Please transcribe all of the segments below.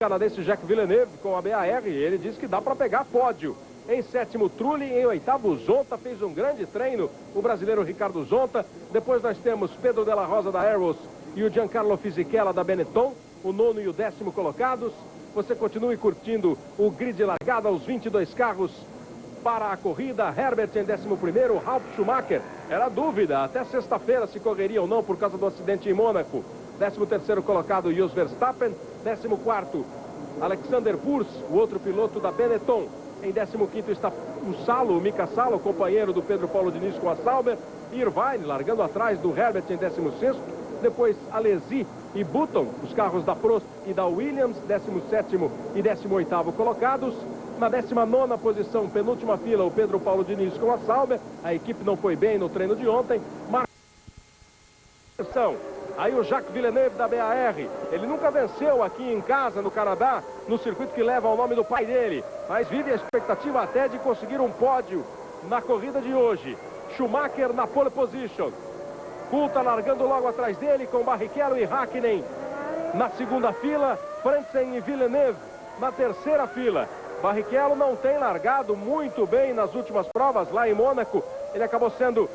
canadense Jacques Villeneuve com a BAR, ele diz que dá para pegar pódio. Em sétimo, Trulli. Em oitavo, Zonta fez um grande treino, o brasileiro Ricardo Zonta. Depois nós temos Pedro de la Rosa da Arrows e o Giancarlo Fisichella da Benetton, o nono e o 10º colocados. Você continue curtindo o grid de largada, os 22 carros para a corrida. Herbert em 11º, Ralf Schumacher. Era dúvida até sexta-feira se correria ou não por causa do acidente em Mônaco. 13º colocado, Jos Verstappen. 14º, Alexander Wurz, o outro piloto da Benetton. Em 15º está o Salo, o Mika Salo, companheiro do Pedro Paulo Diniz com a Sauber. Irvine largando atrás do Herbert em 16º. Depois Alesi e Button, os carros da Prost e da Williams, 17º e 18º colocados. Na 19ª posição, penúltima fila, o Pedro Paulo Diniz com a Sauber. A equipe não foi bem no treino de ontem. Aí o Jacques Villeneuve da BAR, ele nunca venceu aqui em casa, no Canadá, no circuito que leva o nome do pai dele, mas vive a expectativa até de conseguir um pódio na corrida de hoje. Schumacher na pole position, Coulthard largando logo atrás dele com Barrichello e Hakkinen na segunda fila, Frentzen e Villeneuve na terceira fila. Barrichello não tem largado muito bem nas últimas provas lá em Mônaco, ele acabou sendo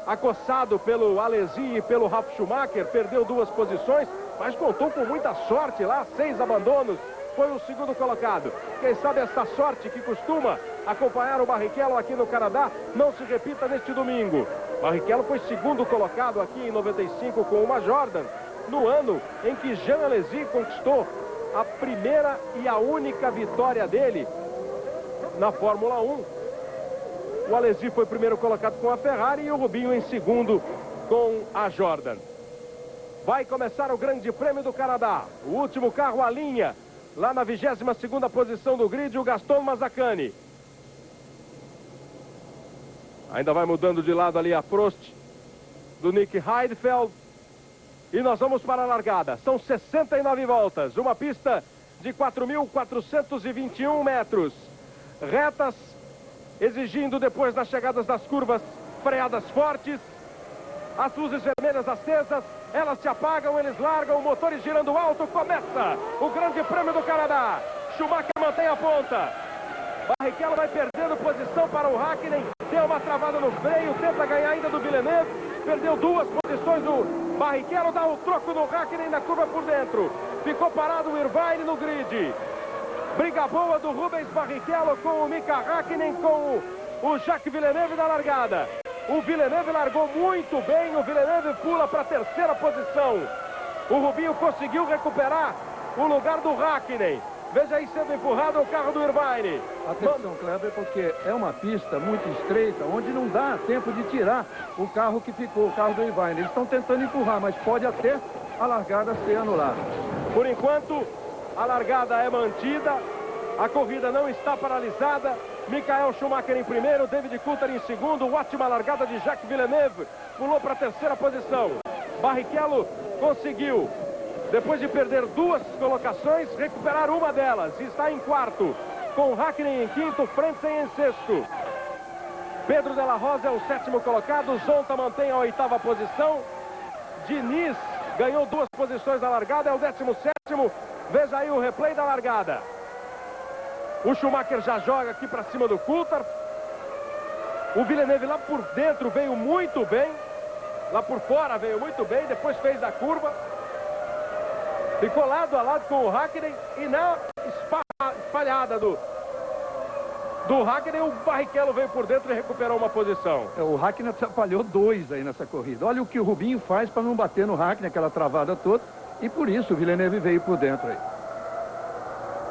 acossado pelo Alesi e pelo Ralf Schumacher, perdeu 2 posições, mas contou com muita sorte lá, 6 abandonos, foi o segundo colocado. Quem sabe essa sorte que costuma acompanhar o Barrichello aqui no Canadá não se repita neste domingo. Barrichello foi segundo colocado aqui em 95 com uma Jordan, no ano em que Jean Alesi conquistou a primeira e a única vitória dele na Fórmula 1. O Alesi foi primeiro colocado com a Ferrari e o Rubinho em segundo com a Jordan. Vai começar o Grande Prêmio do Canadá. O último carro à linha, lá na 22ª posição do grid, o Gaston Mazzacani. Ainda vai mudando de lado ali a Prost do Nick Heidfeld. E nós vamos para a largada. São 69 voltas, uma pista de 4.421 metros. Retas, exigindo depois das chegadas das curvas freadas fortes. As luzes vermelhas acesas, elas se apagam, eles largam, o motor girando alto, começa o Grande Prêmio do Canadá. Schumacher mantém a ponta. Barrichello vai perdendo posição para o Hakkinen, deu uma travada no freio, tenta ganhar ainda do Villeneuve, perdeu 2 posições do Barrichello, dá um troco no Hakkinen na curva por dentro. Ficou parado o Irvine no grid. Briga boa do Rubens Barrichello com o Mika Hakkinen, com o Jacques Villeneuve na largada. O Villeneuve largou muito bem, o Villeneuve pula para a terceira posição. O Rubinho conseguiu recuperar o lugar do Hakkinen. Veja aí sendo empurrado o carro do Irvine. Atenção, Kleber, porque é uma pista muito estreita, onde não dá tempo de tirar o carro que ficou, o carro do Irvine. Eles estão tentando empurrar, mas pode até a largada ser anulada. Por enquanto, a largada é mantida, a corrida não está paralisada. Michael Schumacher em primeiro, David Coulthard em segundo. Ótima largada de Jacques Villeneuve, pulou para a terceira posição. Barrichello conseguiu, depois de perder 2 colocações, recuperar uma delas e está em quarto, com Hakkinen em quinto, Frentzen em sexto. Pedro de la Rosa é o 7º colocado, Zonta mantém a 8ª posição. Diniz ganhou 2 posições na largada, é o 17º. Veja aí o replay da largada. O Schumacher já joga aqui para cima do Coulthard. O Villeneuve lá por dentro veio muito bem. Lá por fora veio muito bem, depois fez a curva. Ficou lado a lado com o Hakkinen. E na espalhada do Hakkinen, o Barrichello veio por dentro e recuperou uma posição. O Hakkinen atrapalhou 2 aí nessa corrida. Olha o que o Rubinho faz para não bater no Hakkinen, aquela travada toda. E por isso o Villeneuve veio por dentro aí.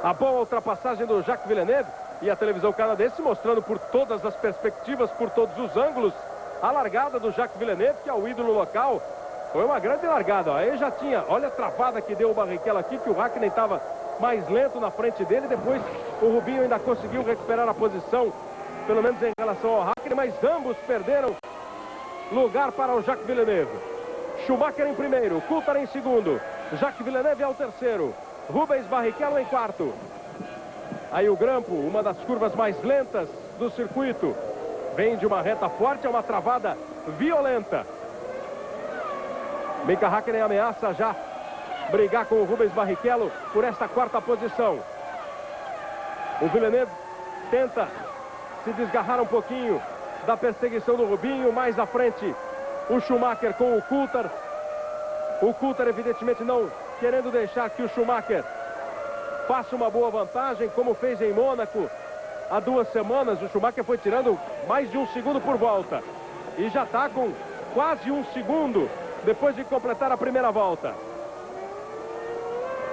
A boa ultrapassagem do Jacques Villeneuve e a televisão canadense mostrando por todas as perspectivas, por todos os ângulos, a largada do Jacques Villeneuve, que é o ídolo local. Foi uma grande largada. Aí já tinha, olha a travada que deu o Barrichello aqui, que o Hakkinen estava mais lento na frente dele. Depois o Rubinho ainda conseguiu recuperar a posição, pelo menos em relação ao Hakkinen, mas ambos perderam lugar para o Jacques Villeneuve. Schumacher em primeiro, Coulthard em segundo, Jacques Villeneuve é o terceiro, Rubens Barrichello em quarto. Aí o grampo, uma das curvas mais lentas do circuito, vem de uma reta forte, é uma travada violenta. Mika Hakkinen ameaça já brigar com o Rubens Barrichello por esta quarta posição. O Villeneuve tenta se desgarrar um pouquinho da perseguição do Rubinho. Mais à frente, o Schumacher com o Coulthard. O Coulthard, evidentemente, não querendo deixar que o Schumacher faça uma boa vantagem, como fez em Mônaco há 2 semanas. O Schumacher foi tirando mais de 1 segundo por volta. E já está com quase 1 segundo depois de completar a primeira volta.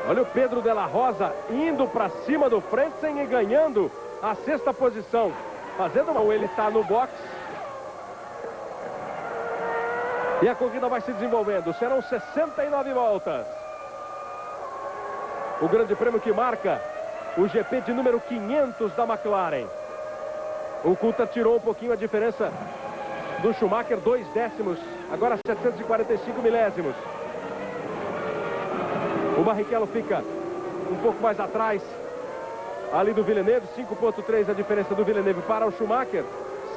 Olha o Pedro de la Rosa indo para cima do Frentzen e ganhando a 6ª posição. Fazendo uma... Ele está no box. E a corrida vai se desenvolvendo. Serão 69 voltas. O grande prêmio que marca o GP de número 500 da McLaren. O Coulthard tirou um pouquinho a diferença do Schumacher, 2 décimos. Agora 745 milésimos. O Barrichello fica um pouco mais atrás ali do Villeneuve. 5,3 a diferença do Villeneuve para o Schumacher.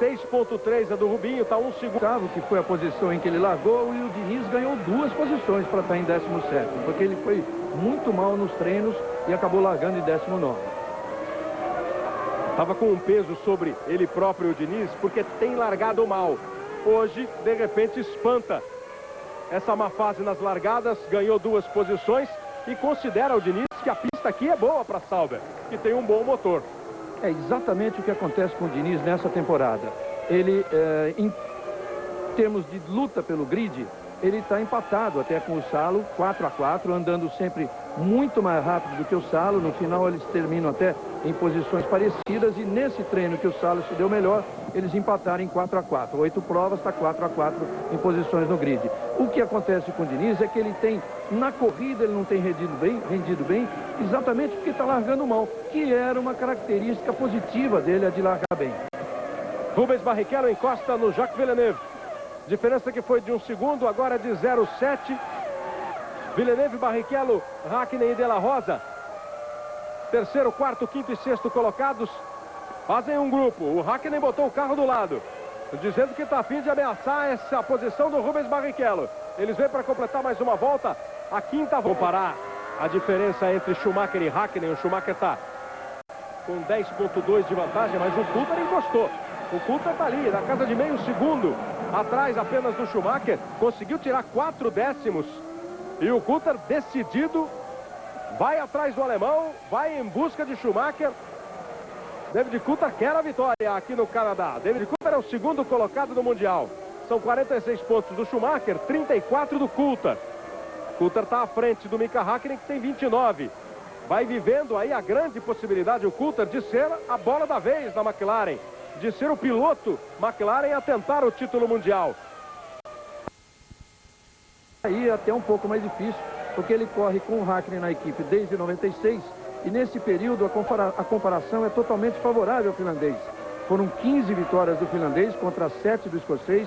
6,3 a do Rubinho, está 1 segundo. Que foi a posição em que ele largou, e o Diniz ganhou 2 posições para estar em 17º, porque ele foi muito mal nos treinos e acabou largando em 19º. Estava com um peso sobre ele próprio, o Diniz, porque tem largado mal. Hoje, de repente, espanta essa má fase nas largadas, ganhou 2 posições e considera o Diniz que a pista aqui é boa para Sauber, que tem um bom motor. É exatamente o que acontece com o Diniz nessa temporada. Ele, em termos de luta pelo grid, ele está empatado até com o Salo, 4-4, andando sempre muito mais rápido do que o Salo. No final eles terminam até em posições parecidas, e nesse treino que o Salo se deu melhor, eles empataram em 4-4. 8 provas, está 4-4 em posições no grid. O que acontece com o Diniz é que ele tem, na corrida ele não tem rendido bem, exatamente porque está largando mal, que era uma característica positiva dele, a de largar bem. Rubens Barrichello encosta no Jacques Villeneuve. Diferença que foi de 1 segundo, agora de 0,7. Villeneuve, Barrichello, Hakkinen e de la Rosa. 3º, 4º, 5º e 6º colocados fazem um grupo. O Hakkinen botou o carro do lado, dizendo que está a fim de ameaçar essa posição do Rubens Barrichello. Eles vêm para completar mais uma volta. A 5ª volta. Comparar a diferença entre Schumacher e Hakkinen. O Schumacher está com 10,2 de vantagem, mas o Coulthard encostou. O Coulthard está ali, na casa de meio segundo, atrás apenas do Schumacher. Conseguiu tirar 4 décimos. E o Coulthard, decidido, vai atrás do alemão, vai em busca de Schumacher. David Coulthard quer a vitória aqui no Canadá. David Coulthard é o 2º colocado no Mundial. São 46 pontos do Schumacher, 34 do Coulthard. Coulthard está à frente do Mika Hakkinen, que tem 29. Vai vivendo aí a grande possibilidade, o Coulthard, de ser a bola da vez da McLaren, de ser o piloto McLaren a tentar o título mundial. Aí é até um pouco mais difícil, porque ele corre com o Hakkinen na equipe desde 96, e nesse período a comparação é totalmente favorável ao finlandês. Foram 15 vitórias do finlandês contra 7 do escocês,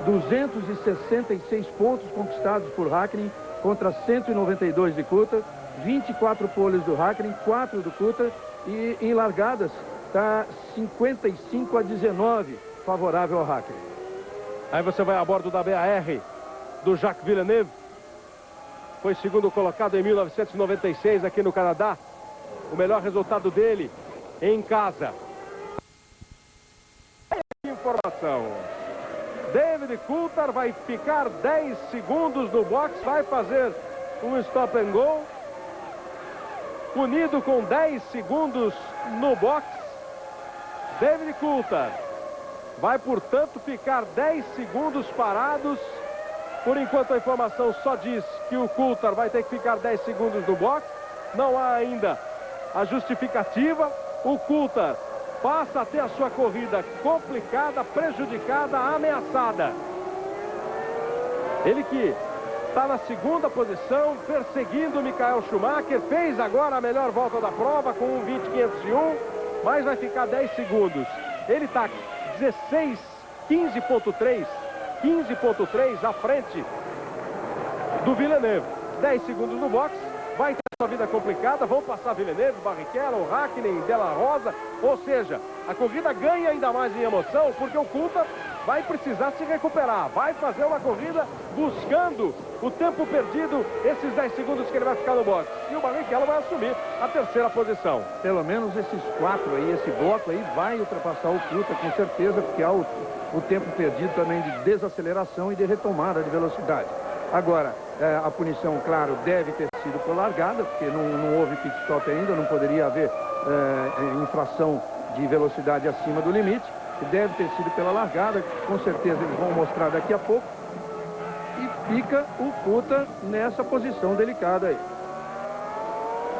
266 pontos conquistados por Hakkinen contra 192 de Coulthard, 24 poles do Hakkinen, 4 do Coulthard, e em largadas está 55-19 favorável ao Hakkinen. Aí você vai a bordo da BAR do Jacques Villeneuve. Foi 2º colocado em 1996 aqui no Canadá. O melhor resultado dele em casa. Informação. David Coulthard vai ficar 10 segundos no box, vai fazer um stop and go. Punido com 10 segundos no box. David Coulthard vai, portanto, ficar 10 segundos parados. Por enquanto a informação só diz que o Coulthard vai ter que ficar 10 segundos no box. Não há ainda a justificativa. O Coulthard passa a ter a sua corrida complicada, prejudicada, ameaçada. Ele que está na 2ª posição, perseguindo o Michael Schumacher. Fez agora a melhor volta da prova com 1:20.501, mas vai ficar 10 segundos. Ele está 15,3 à frente do Villeneuve. 10 segundos no box. Vai ter sua vida complicada, vão passar Villeneuve, Barrichello, Hakkinen, de la Rosa. Ou seja, a corrida ganha ainda mais em emoção, porque o Coulthard vai precisar se recuperar. Vai fazer uma corrida buscando o tempo perdido, esses 10 segundos que ele vai ficar no boxe. E o Barrichello vai assumir a terceira posição. Pelo menos esses 4 aí, esse bloco aí vai ultrapassar o Kuta com certeza, porque há o tempo perdido também de desaceleração e de retomada de velocidade. Agora, a punição, claro, deve ter sido por largada, porque não houve pit stop ainda, não poderia haver infração de velocidade acima do limite. Deve ter sido pela largada, com certeza eles vão mostrar daqui a pouco. E fica o Kuta nessa posição delicada aí.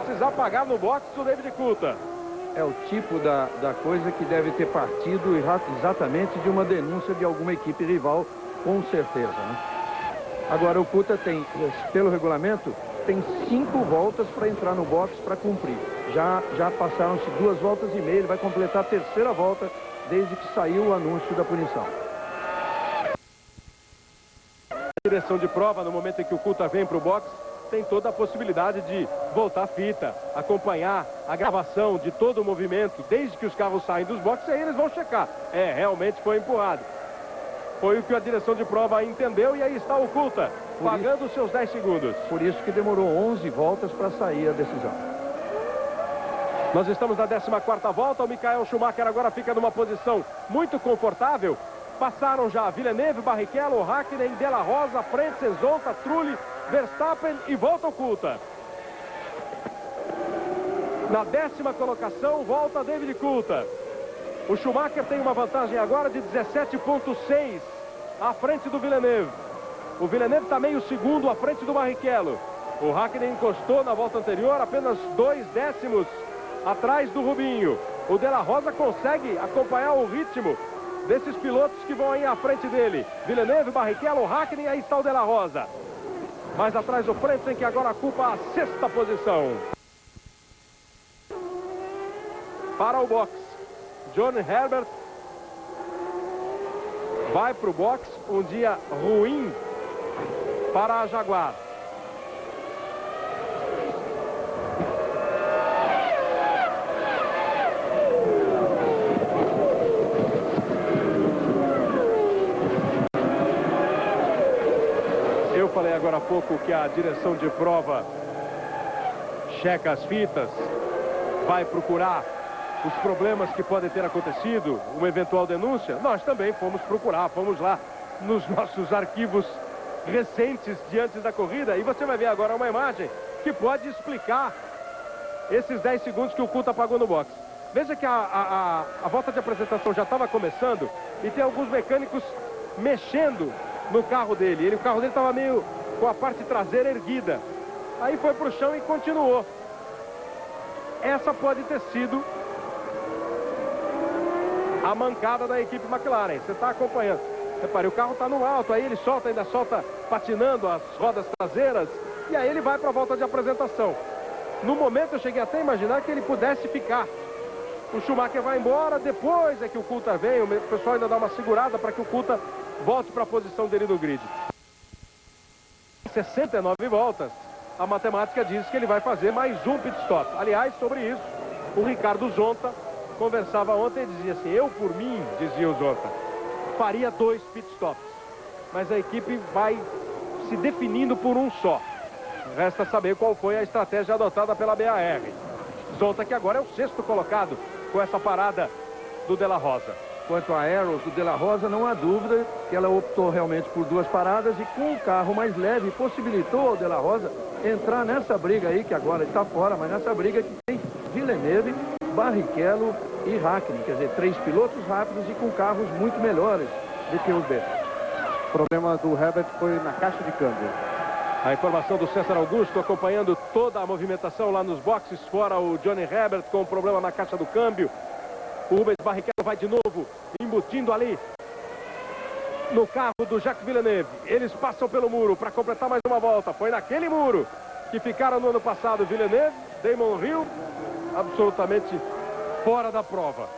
Precisa pagar no boxe do David Kuta. É o tipo da coisa que deve ter partido exatamente de uma denúncia de alguma equipe rival, com certeza, né? Agora o Kuta tem, pelo regulamento, tem 5 voltas para entrar no boxe para cumprir. Já passaram-se 2 voltas e meia, ele vai completar a terceira volta desde que saiu o anúncio da punição. Direção de prova, no momento em que o Kuta vem para o boxe, tem toda a possibilidade de voltar a fita, acompanhar a gravação de todo o movimento, desde que os carros saem dos boxes, aí eles vão checar. Realmente foi empurrado. Foi o que a direção de prova entendeu e aí está o Kuta, pagando os seus 10 segundos. Por isso que demorou 11 voltas para sair a decisão. Nós estamos na 14ª volta, o Michael Schumacher agora fica numa posição muito confortável. Passaram já Villeneuve, Barrichello, Hakkinen, De La Rosa, Frentzen, Zonta, Trulli, Verstappen e volta o Kuta. Na 10ª colocação, volta David Kuta. O Schumacher tem uma vantagem agora de 17,6 à frente do Villeneuve. O Villeneuve está meio segundo à frente do Barrichello. O Hakkinen encostou na volta anterior, apenas 2 décimos atrás do Rubinho. O De La Rosa consegue acompanhar o ritmo desses pilotos que vão aí à frente dele. Villeneuve, Barrichello, Hakkinen, aí está o De La Rosa. Mais atrás o Frentzen, que agora ocupa a 6ª posição. Para o boxe, John Herbert vai para o boxe, um dia ruim para a Jaguar. Eu falei agora há pouco que a direção de prova checa as fitas, vai procurar os problemas que podem ter acontecido, uma eventual denúncia. Nós também fomos procurar, fomos lá nos nossos arquivos recentes de antes da corrida, e você vai ver agora uma imagem que pode explicar esses 10 segundos que o Kuta pagou no boxe. Veja que a volta de apresentação já estava começando e tem alguns mecânicos mexendo no carro dele. O carro dele estava meio com a parte traseira erguida. Aí foi para o chão e continuou. Essa pode ter sido a mancada da equipe McLaren. Você está acompanhando. Repare, o carro está no alto, aí ele solta, ainda solta patinando as rodas traseiras, e aí ele vai para a volta de apresentação. No momento eu cheguei até a imaginar que ele pudesse ficar. O Schumacher vai embora, depois é que o Kuta vem, o pessoal ainda dá uma segurada para que o Kuta volte para a posição dele no grid. 69 voltas, a matemática diz que ele vai fazer mais um pit stop. Aliás, sobre isso, o Ricardo Zonta conversava ontem e dizia assim: eu por mim, dizia o Zonta, faria 2 pit stops, mas a equipe vai se definindo por um só. Resta saber qual foi a estratégia adotada pela BAR. Zonta, que agora é o 6º colocado com essa parada do De La Rosa. Quanto a Arrows do De La Rosa, não há dúvida que ela optou realmente por 2 paradas e com o carro mais leve possibilitou ao De La Rosa entrar nessa briga aí, que agora está fora, mas nessa briga que tem Villeneuve, Barrichello e Hakkinen, quer dizer, 3 pilotos rápidos e com carros muito melhores do que os deles. O problema do Herbert foi na caixa de câmbio. A informação do César Augusto acompanhando toda a movimentação lá nos boxes, fora o Johnny Herbert com um problema na caixa do câmbio. O Rubens Barrichello vai de novo embutindo ali no carro do Jacques Villeneuve. Eles passam pelo muro para completar mais uma volta. Foi naquele muro que ficaram no ano passado Villeneuve, Damon Hill, absolutamente fora da prova.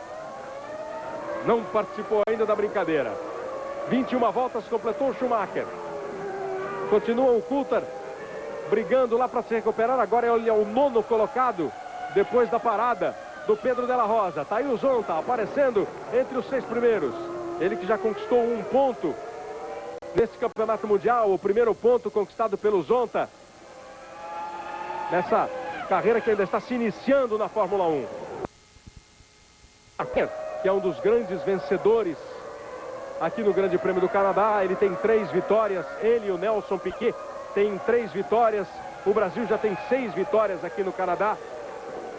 Não participou ainda da brincadeira. 21 voltas completou o Schumacher. Continua o Coulthard brigando lá para se recuperar. Agora ele é o 9º colocado depois da parada do Pedro de la Rosa. Tá aí o Zonta aparecendo entre os 6 primeiros. Ele que já conquistou um ponto nesse campeonato mundial, o primeiro ponto conquistado pelo Zonta, nessa carreira que ainda está se iniciando na Fórmula 1. Que é um dos grandes vencedores aqui no Grande Prêmio do Canadá. Ele tem 3 vitórias, ele e o Nelson Piquet têm 3 vitórias. O Brasil já tem 6 vitórias aqui no Canadá.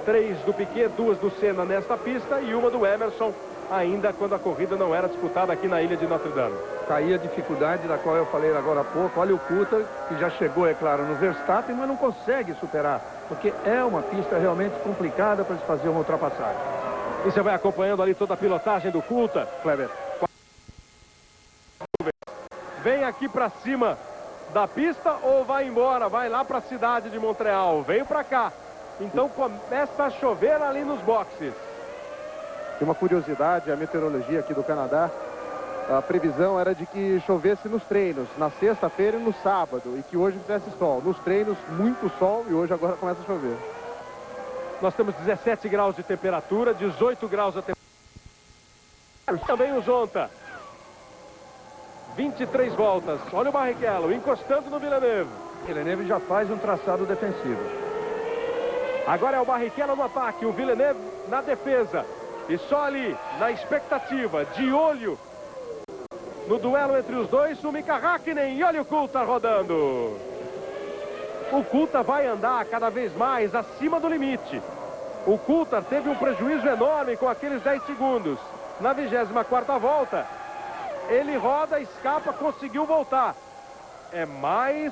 3 do Piquet, 2 do Senna nesta pista e uma do Emerson, ainda quando a corrida não era disputada aqui na ilha de Notre Dame. Tá aí a dificuldade da qual eu falei agora há pouco. Olha o Coulthard, que já chegou, é claro, no Verstappen, mas não consegue superar, porque é uma pista realmente complicada para se fazer uma ultrapassagem. E você vai acompanhando ali toda a pilotagem do Coulthard. Kleber. Vem aqui para cima da pista ou vai embora? Vai lá para a cidade de Montreal. Veio para cá. Então começa a chover ali nos boxes. E uma curiosidade, a meteorologia aqui do Canadá, a previsão era de que chovesse nos treinos, na sexta-feira e no sábado, e que hoje fizesse sol. Nos treinos, muito sol, e hoje agora começa a chover. Nós temos 17 graus de temperatura, 18 graus a temperatura. Também o Zonta. 23 voltas. Olha o Barrichello encostando no Villeneuve. Villeneuve já faz um traçado defensivo. Agora é o Barrichello no ataque, o Villeneuve na defesa. E só ali, na expectativa, de olho no duelo entre os dois, o Mika Häkkinen. E olha o Coulthard rodando. O Coulthard vai andar cada vez mais acima do limite. O Coulthard teve um prejuízo enorme com aqueles 10 segundos. Na 24ª volta, ele roda, escapa, conseguiu voltar. É mais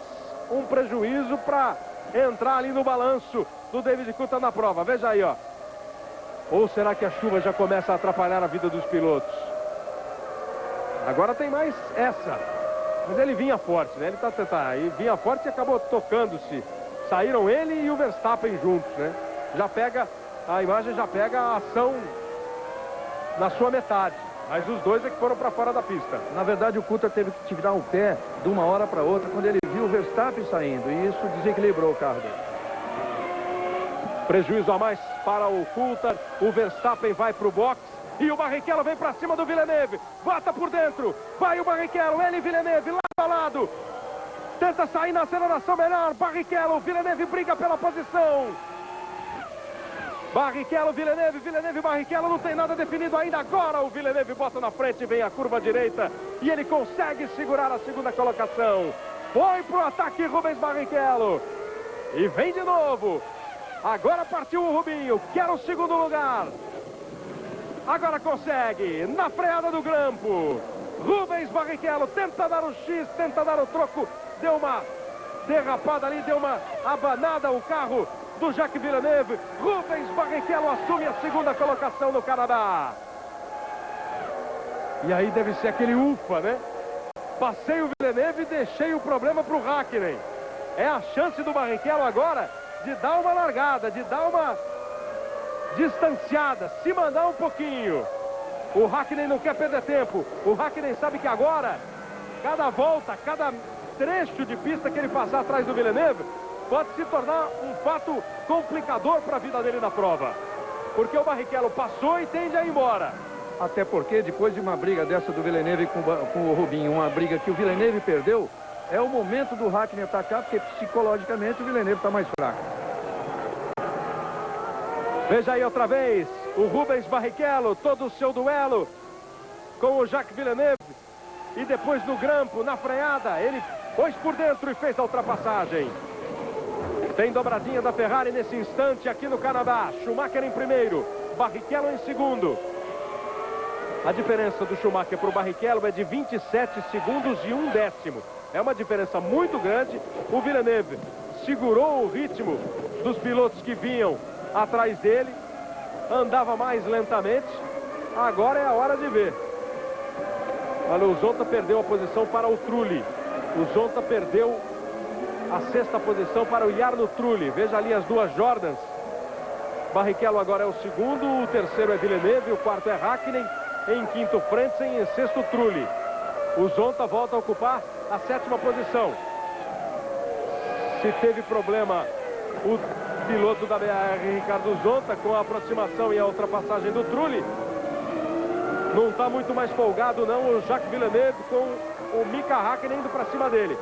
um prejuízo para entrar ali no balanço do David Coulthard na prova. Veja aí, ó. Ou será que a chuva já começa a atrapalhar a vida dos pilotos? Agora tem mais essa. Mas ele vinha forte, né? Ele tá tentando. E vinha forte e acabou tocando-se. Saíram ele e o Verstappen juntos, né? Já pega, a imagem já pega a ação na sua metade. Mas os dois é que foram para fora da pista. Na verdade, o Coulthard teve que tirar o pé de uma hora para outra quando ele viu o Verstappen saindo. E isso desequilibrou o carro dele. Prejuízo a mais para o Coulthard. O Verstappen vai para o box. E o Barrichello vem para cima do Villeneuve. Bota por dentro. Vai o Barrichello. Ele e Villeneuve lado a lado. Tenta sair na aceleração melhor. Barrichello. Villeneuve briga pela posição. Barrichello, Villeneuve. Villeneuve, Barrichello. Não tem nada definido ainda. Agora o Villeneuve bota na frente. Vem a curva direita. E ele consegue segurar a segunda colocação. Foi pro ataque Rubens Barrichello. E vem de novo. Agora partiu o Rubinho. Quer o segundo lugar. Agora consegue, na freada do grampo. Rubens Barrichello tenta dar o X, tenta dar o troco. Deu uma derrapada ali, deu uma abanada o carro do Jacques Villeneuve. Rubens Barrichello assume a segunda colocação no Canadá. E aí deve ser aquele ufa, né? Passei o Villeneuve e deixei o problema para o Häkkinen. É a chance do Barrichello agora de dar uma largada, de dar uma distanciada, se mandar um pouquinho. O Häkkinen não quer perder tempo. O Häkkinen sabe que agora, cada volta, cada trecho de pista que ele passar atrás do Villeneuve, pode se tornar um fato complicador para a vida dele na prova. Porque o Barrichello passou e tende a ir embora. Até porque depois de uma briga dessa do Villeneuve com o Rubinho, uma briga que o Villeneuve perdeu, é o momento do Häkkinen atacar, porque psicologicamente o Villeneuve está mais fraco. Veja aí outra vez o Rubens Barrichello, todo o seu duelo com o Jacques Villeneuve. E depois no grampo, na freada, ele pôs por dentro e fez a ultrapassagem. Tem dobradinha da Ferrari nesse instante aqui no Canadá. Schumacher em primeiro, Barrichello em segundo. A diferença do Schumacher para o Barrichello é de 27 segundos e 1/10. É uma diferença muito grande. O Villeneuve segurou o ritmo dos pilotos que vinham atrás dele, andava mais lentamente. Agora é a hora de ver. Olha, o Zonta perdeu a posição para o Trulli. O Zonta perdeu a 6ª posição para o Jarno Trulli. Veja ali as duas Jordans. Barrichello agora é o segundo, o terceiro é Villeneuve, o quarto é Häkkinen, em quinto Frentzen e em sexto Trulli. O Zonta volta a ocupar a 7ª posição. Se teve problema o piloto da BAR, Ricardo Zonta, com a aproximação e a ultrapassagem do Trulli, Não está muito mais folgado, não, o Jacques Villeneuve com o Mika Häkkinen indo para cima dele.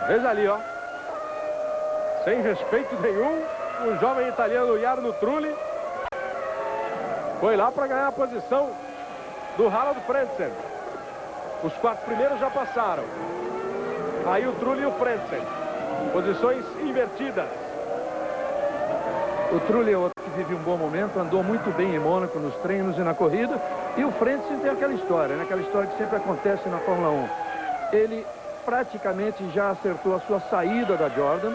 Veja ali, ó. Sem respeito nenhum, o jovem italiano Jarno Trulli foi lá para ganhar a posição do Harald Frentzen. Os 4 primeiros já passaram. Aí o Trulli e o Frentzen. Posições invertidas. O Trulli é outro que vive um bom momento, andou muito bem em Mônaco nos treinos e na corrida. E o Frentzen tem aquela história, né? Aquela história que sempre acontece na Fórmula 1. Ele praticamente já acertou a sua saída da Jordan.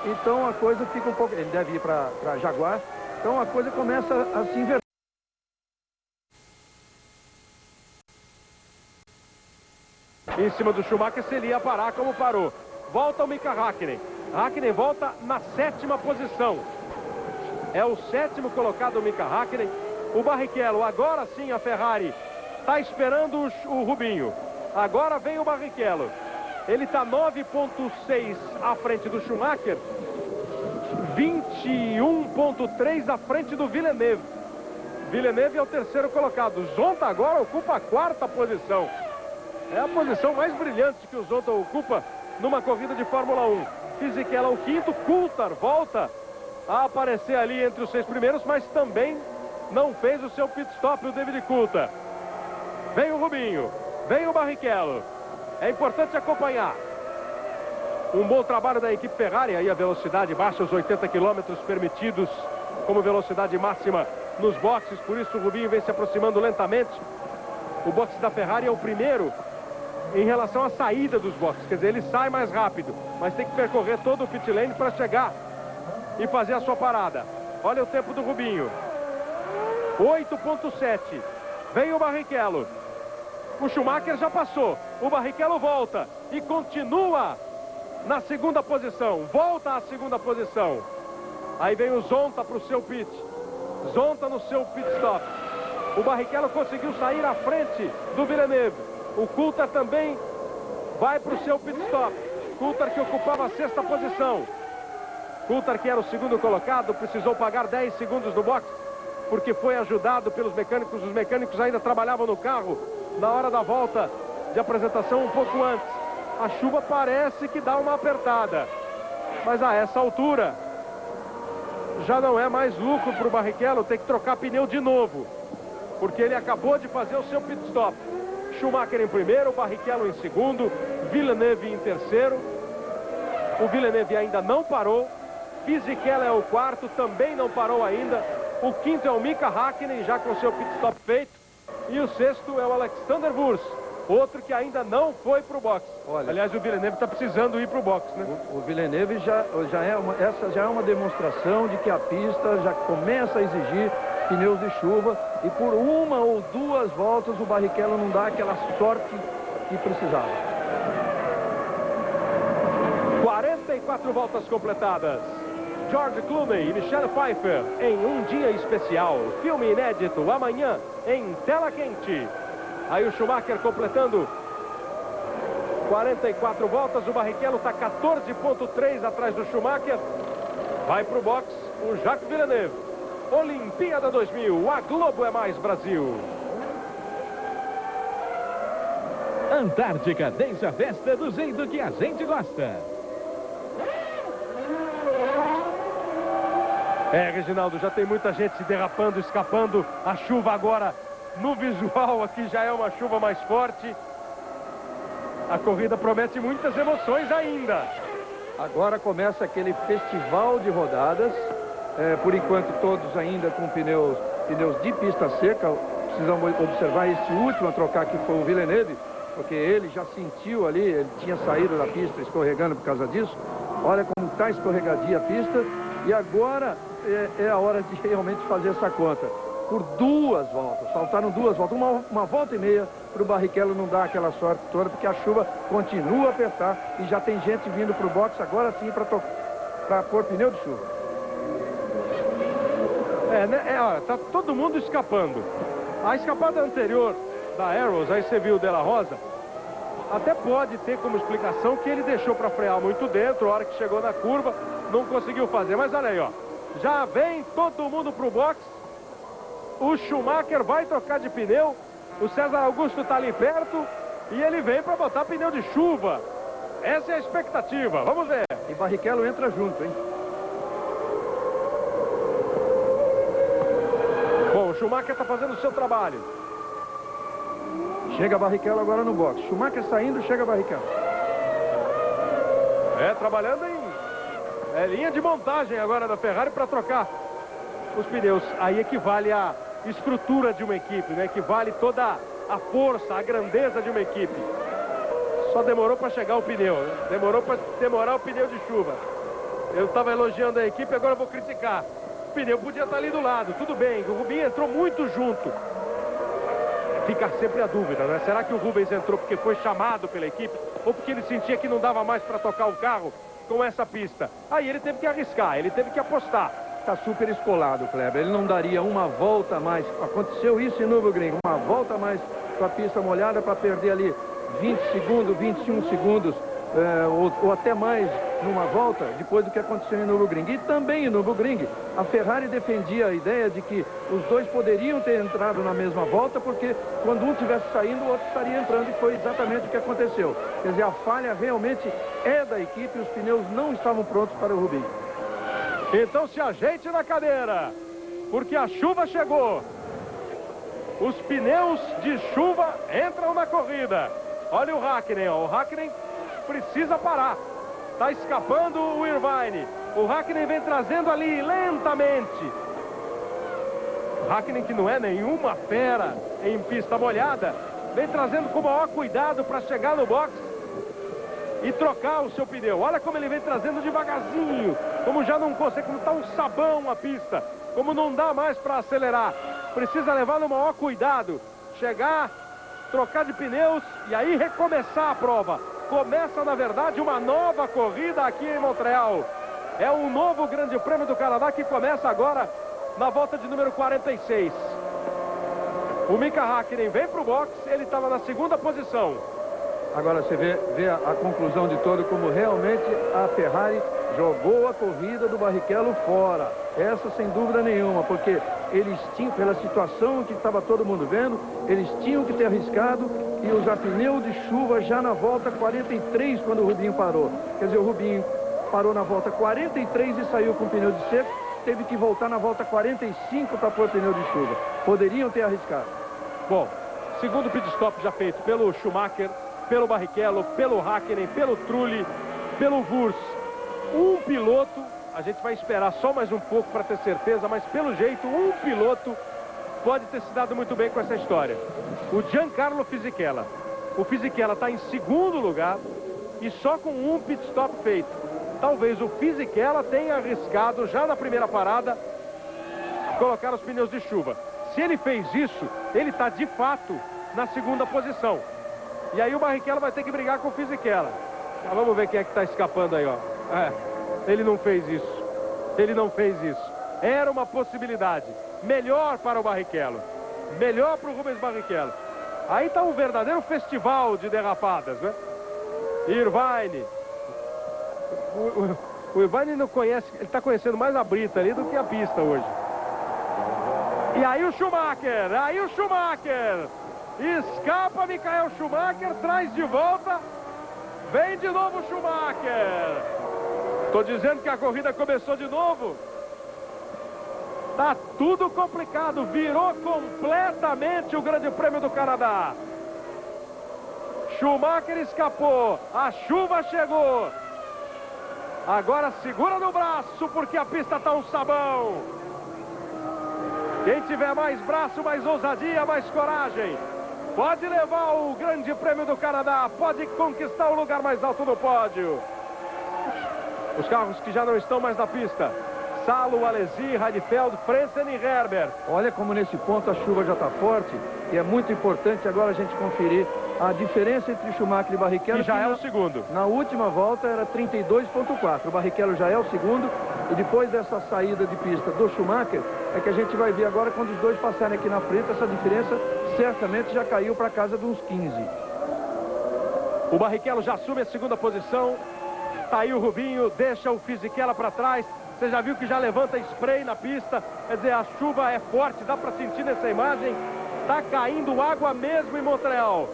Então a coisa fica um pouco... Ele deve ir para Jaguar. Então a coisa começa a se inverter. Em cima do Schumacher, se ele ia parar como parou. Volta o Mika Häkkinen. Häkkinen volta na 7ª posição. É o 7º colocado o Mika Häkkinen. O Barrichello, agora sim a Ferrari está esperando o Rubinho. Agora vem o Barrichello. Ele está 9,6 à frente do Schumacher. 21,3 à frente do Villeneuve. Villeneuve é o 3º colocado. Zonta agora ocupa a 4ª posição. É a posição mais brilhante que o Zonta ocupa numa corrida de Fórmula 1. Fisichella é o 5º. Coulthard volta a aparecer ali entre os 6 primeiros, mas também não fez o seu pit stop, o David Coulthard. Vem o Rubinho, vem o Barrichello. É importante acompanhar. Um bom trabalho da equipe Ferrari. Aí a velocidade baixa, os 80 km permitidos como velocidade máxima nos boxes. Por isso o Rubinho vem se aproximando lentamente. O boxe da Ferrari é o primeiro em relação à saída dos boxes. Quer dizer, ele sai mais rápido, mas tem que percorrer todo o pit lane para chegar e fazer a sua parada. Olha o tempo do Rubinho. 8,7. Vem o Barrichello. O Schumacher já passou. O Barrichello volta e continua na 2ª posição. Volta à 2ª posição. Aí vem o Zonta para o seu pit. Zonta no seu pit stop. O Barrichello conseguiu sair à frente do Villeneuve. O Coulthard também vai para o seu pit stop. Coulthard que ocupava a 6ª posição. Coulthard, que era o 2º colocado, precisou pagar 10 segundos no box, porque foi ajudado pelos mecânicos. Os mecânicos ainda trabalhavam no carro na hora da volta de apresentação um pouco antes. A chuva parece que dá uma apertada, mas a essa altura já não é mais lucro para o Barrichello ter que trocar pneu de novo, porque ele acabou de fazer o seu pit stop. Schumacher em primeiro, Barrichello em segundo, Villeneuve em terceiro. O Villeneuve ainda não parou. Fisichella é o 4º, também não parou ainda. O 5º é o Mika Häkkinen, já com o seu pit stop feito. E o 6º é o Alexander Wurz, outro que ainda não foi para o box. Olha, aliás, o Villeneuve está precisando ir para o box, né? O Villeneuve essa já é uma demonstração de que a pista já começa a exigir pneus de chuva, e por 1 ou 2 voltas o Barrichello não dá aquela sorte que precisava. 44 voltas completadas. George Clooney e Michelle Pfeiffer em Um Dia Especial. Filme inédito amanhã em tela quente. Aí o Schumacher completando 44 voltas. O Barrichello está 14,3 atrás do Schumacher. Vai para o box o Jacques Villeneuve. Olimpíada 2000, a Globo é mais Brasil. Antártica, deixa a festa do jeito que a gente gosta. Reginaldo, já tem muita gente se derrapando, escapando. A chuva agora no visual aqui já é uma chuva mais forte. A corrida promete muitas emoções ainda. Agora começa aquele festival de rodadas. Por enquanto todos ainda com pneus de pista seca. Precisamos observar esse último a trocar, que foi o Villeneuve, porque ele já sentiu ali, ele tinha saído da pista escorregando por causa disso. Olha como está escorregadia a pista. E agora é a hora de realmente fazer essa conta. Por 2 voltas, faltaram 2 voltas, uma volta e meia para o Barrichello não dar aquela sorte toda, porque a chuva continua a apertar e já tem gente vindo para o box agora sim para pôr pneu de chuva. Tá todo mundo escapando. A escapada anterior da Arrows, aí você viu o De La Rosa, até pode ter como explicação que ele deixou para frear muito dentro, a hora que chegou na curva, não conseguiu fazer. Mas olha aí, ó, já vem todo mundo pro box. o Schumacher vai trocar de pneu. O César Augusto está ali perto e ele vem para botar pneu de chuva. Essa é a expectativa, vamos ver. E Barrichello entra junto, hein? Bom, o Schumacher está fazendo o seu trabalho. Chega Barrichello agora no box. Schumacher saindo, chega Barrichello. Trabalhando em linha de montagem agora da Ferrari para trocar os pneus. Aí equivale a estrutura de uma equipe, né? Equivale toda a força, a grandeza de uma equipe. Só demorou para chegar o pneu, né? Demorou para demorar o pneu de chuva. Eu estava elogiando a equipe, agora vou criticar. O pneu podia estar ali do lado, tudo bem. O Rubinho entrou muito junto. Fica sempre a dúvida, né? Será que o Rubens entrou porque foi chamado pela equipe ou porque ele sentia que não dava mais para tocar o carro com essa pista? Aí ele teve que arriscar, ele teve que apostar. Está super escolado, Kleber. Ele não daria uma volta a mais. Aconteceu isso em Nürburgring. Uma volta a mais com a pista molhada para perder ali 20 segundos, 21 segundos ou até mais numa volta depois do que aconteceu em Nürburgring. E também em Nürburgring, a Ferrari defendia a ideia de que os dois poderiam ter entrado na mesma volta porque quando um estivesse saindo, o outro estaria entrando e foi exatamente o que aconteceu. Quer dizer, a falha realmente é da equipe e os pneus não estavam prontos para o Rubinho. Então se ajeite na cadeira, porque a chuva chegou. Os pneus de chuva entram na corrida. Olha o Hakkinen, ó. O Hakkinen precisa parar. Está escapando o Irvine. O Hakkinen vem trazendo ali lentamente. O Hakkinen, que não é nenhuma fera em pista molhada, vem trazendo com o maior cuidado para chegar no box e trocar o seu pneu. Olha como ele vem trazendo devagarzinho, como já não consegue, como está um sabão a pista, como não dá mais para acelerar. Precisa levar no maior cuidado, chegar, trocar de pneus e aí recomeçar a prova. Começa, na verdade, uma nova corrida aqui em Montreal. É um novo Grande Prêmio do Canadá que começa agora na volta de número 46. O Mika Hakkinen vem para o box, ele estava na segunda posição. Agora você vê a conclusão de todo, como realmente a Ferrari jogou a corrida do Barrichello fora. Essa sem dúvida nenhuma, porque eles tinham, pela situação que estava todo mundo vendo, eles tinham que ter arriscado e usar pneu de chuva já na volta 43, quando o Rubinho parou. Quer dizer, o Rubinho parou na volta 43 e saiu com pneu de seco, teve que voltar na volta 45 para pôr pneu de chuva. Poderiam ter arriscado. Bom, segundo pit stop já feito pelo Schumacher, pelo Barrichello, pelo Hakkinen, pelo Trulli, pelo Wurz. Um piloto, a gente vai esperar só mais um pouco para ter certeza, mas pelo jeito um piloto pode ter se dado muito bem com essa história. O Giancarlo Fisichella. O Fisichella está em segundo lugar e só com um pit stop feito. Talvez o Fisichella tenha arriscado já na primeira parada colocar os pneus de chuva. Se ele fez isso, ele está de fato na segunda posição. E aí o Barrichello vai ter que brigar com o Fisichella. Já vamos ver quem é que está escapando aí, ó. Ele não fez isso. Ele não fez isso. Era uma possibilidade. Melhor para o Barrichello. Melhor para o Rubens Barrichello. Aí está um verdadeiro festival de derrapadas, né? Irvine. O Irvine não conhece, ele está conhecendo mais a brita ali do que a pista hoje. E aí o Schumacher. Aí o Schumacher. Escapa Michael Schumacher, traz de volta. Vem de novo Schumacher. Estou dizendo que a corrida começou de novo. Tá tudo complicado. Virou completamente o Grande Prêmio do Canadá. Schumacher escapou. A chuva chegou. Agora segura no braço porque a pista está um sabão. Quem tiver mais braço, mais ousadia, mais coragem, pode levar o Grande Prêmio do Canadá, pode conquistar o lugar mais alto do pódio. Os carros que já não estão mais na pista: Salo, Alesi, Heidfeld, Frentzen e Herbert. Olha como nesse ponto a chuva já está forte e é muito importante agora a gente conferir a diferença entre Schumacher e Barrichello. Que já é o segundo. Na última volta era 32,4. O Barrichello já é o segundo. E depois dessa saída de pista do Schumacher, é que a gente vai ver agora quando os dois passarem aqui na frente, essa diferença certamente já caiu para casa de uns 15. O Barrichello já assume a segunda posição. Tá aí o Rubinho, deixa o Fisichella para trás. Você já viu que já levanta spray na pista. Quer dizer, a chuva é forte, dá para sentir nessa imagem. Tá caindo água mesmo em Montreal.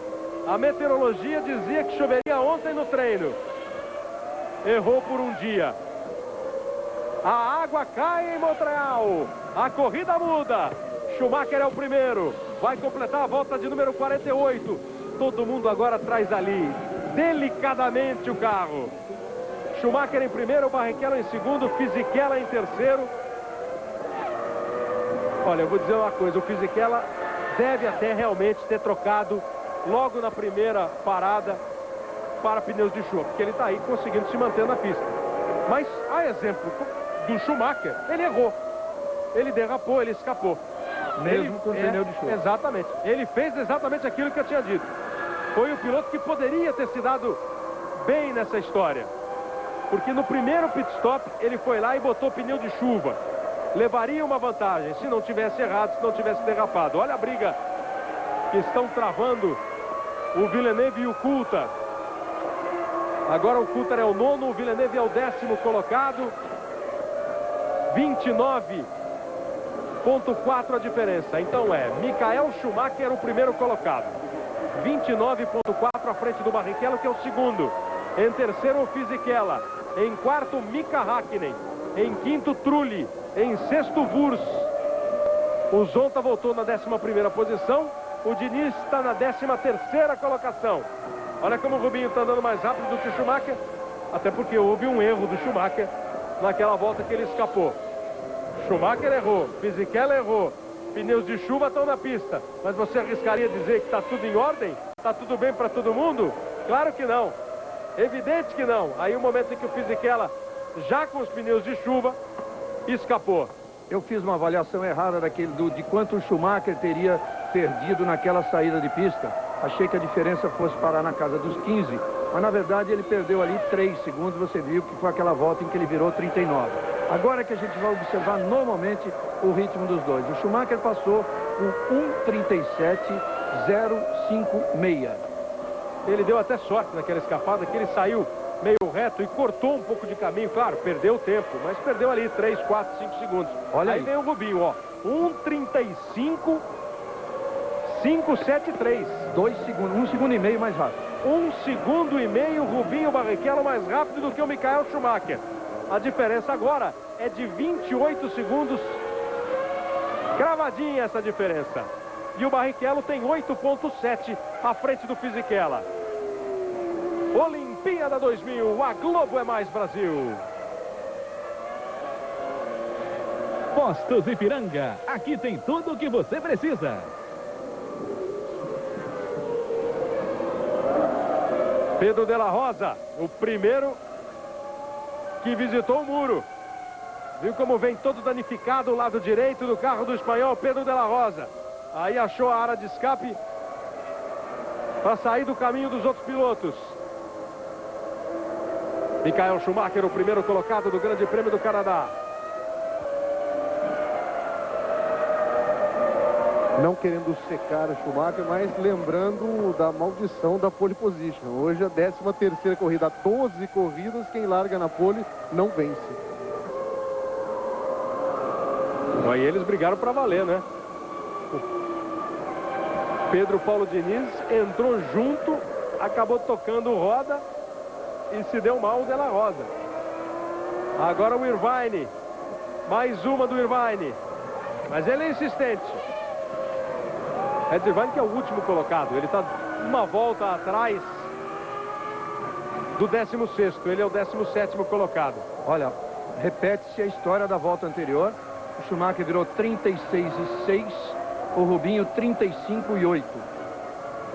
A meteorologia dizia que choveria ontem no treino. Errou por um dia. A água cai em Montreal. A corrida muda. Schumacher é o primeiro. Vai completar a volta de número 48. Todo mundo agora traz ali, delicadamente, o carro. Schumacher em primeiro, Barrichello em segundo, Fisichella em terceiro. Olha, eu vou dizer uma coisa, o Fisichella deve até realmente ter trocado logo na primeira parada para pneus de chuva, porque ele está aí conseguindo se manter na pista. Mas, a exemplo do Schumacher, ele errou. Ele derrapou, ele escapou. Mesmo com o pneu de chuva. Exatamente. Ele fez exatamente aquilo que eu tinha dito. Foi o piloto que poderia ter se dado bem nessa história. Porque no primeiro pit stop, ele foi lá e botou pneu de chuva. Levaria uma vantagem se não tivesse errado, se não tivesse derrapado. Olha a briga que estão travando o Villeneuve e o Coulthard. Agora o Coulthard é o nono, o Villeneuve é o 10º colocado. 29,4 a diferença. Então é Michael Schumacher o primeiro colocado. 29,4 à frente do Barrichello, que é o segundo. Em terceiro, o Fisichella. Em quarto, Mika Häkkinen. Em quinto, Trulli. Em sexto, Wurz. O Zonta voltou na 11ª posição. O Diniz está na 13ª colocação. Olha como o Rubinho está andando mais rápido do que o Schumacher. Até porque houve um erro do Schumacher naquela volta que ele escapou. Schumacher errou, Fisichella errou. Pneus de chuva estão na pista. Mas você arriscaria dizer que está tudo em ordem? Está tudo bem para todo mundo? Claro que não. Evidente que não. Aí o momento em que o Fisichella, já com os pneus de chuva, escapou. Eu fiz uma avaliação errada de quanto o Schumacher teria perdido naquela saída de pista. Achei que a diferença fosse parar na casa dos 15, mas na verdade ele perdeu ali 3 segundos. Você viu que foi aquela volta em que ele virou 39. Agora é que a gente vai observar normalmente o ritmo dos dois. O Schumacher passou com 1:37,056. Ele deu até sorte naquela escapada, que ele saiu meio reto e cortou um pouco de caminho. Claro, perdeu tempo, mas perdeu ali 3, 4, 5 segundos. Olha aí vem o Rubinho, ó. 1:35,573. 2 segundos, 1,5 segundos mais rápido. 1,5 segundos, Rubinho Barrichello mais rápido do que o Michael Schumacher. A diferença agora é de 28 segundos. Cravadinha essa diferença. E o Barrichello tem 8,7 à frente do Fisichella. Olimpíada 2000, a Globo é mais Brasil. Postos Ipiranga, aqui tem tudo o que você precisa. Pedro de la Rosa, o primeiro que visitou o muro. Viu como vem todo danificado o lado direito do carro do espanhol Pedro de la Rosa. Aí achou a área de escape para sair do caminho dos outros pilotos. Michael Schumacher, o primeiro colocado do Grande Prêmio do Canadá. Não querendo secar o Schumacher, mas lembrando da maldição da pole position. Hoje a 13ª corrida, 12 corridas, quem larga na pole não vence. Aí eles brigaram para valer, né? Pedro Paulo Diniz entrou junto, acabou tocando roda e se deu mal o de la Rosa. Agora o Irvine, mais uma do Irvine, mas ele é insistente. Ed Irvine, que é o último colocado, ele está uma volta atrás do 16º, ele é o 17º colocado. Olha, repete-se a história da volta anterior. O Schumacher virou 36,6, o Rubinho 35,8.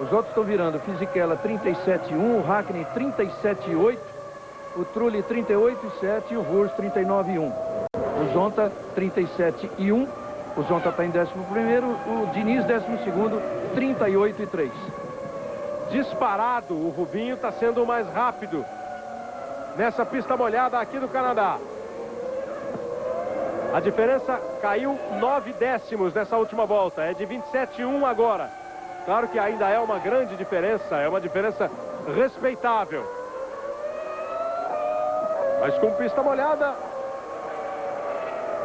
Os outros estão virando: Fisichella 37,1, o Häkkinen 37,8, o Trulli 38,7 e o Wurz 39,1. O Zonta 37,1, o Zonta está em 11º, o Diniz 12º, 38,3. Disparado, o Rubinho está sendo o mais rápido nessa pista molhada aqui do Canadá. A diferença caiu 9 décimos nessa última volta, é de 27,1 agora. Claro que ainda é uma grande diferença, é uma diferença respeitável. Mas com pista molhada,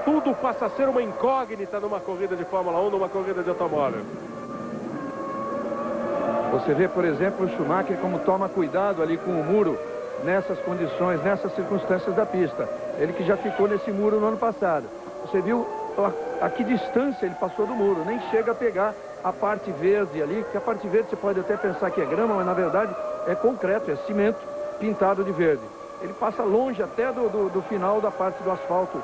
Tudo passa a ser uma incógnita numa corrida de Fórmula 1, numa corrida de automóvel. Você vê, por exemplo, o Schumacher como toma cuidado ali com o muro nessas condições, nessas circunstâncias da pista. Ele que já ficou nesse muro no ano passado. Você viu a que distância ele passou do muro, nem chega a pegar a parte verde ali, que a parte verde você pode até pensar que é grama, mas na verdade é concreto, é cimento pintado de verde. Ele passa longe até do final da parte do asfalto,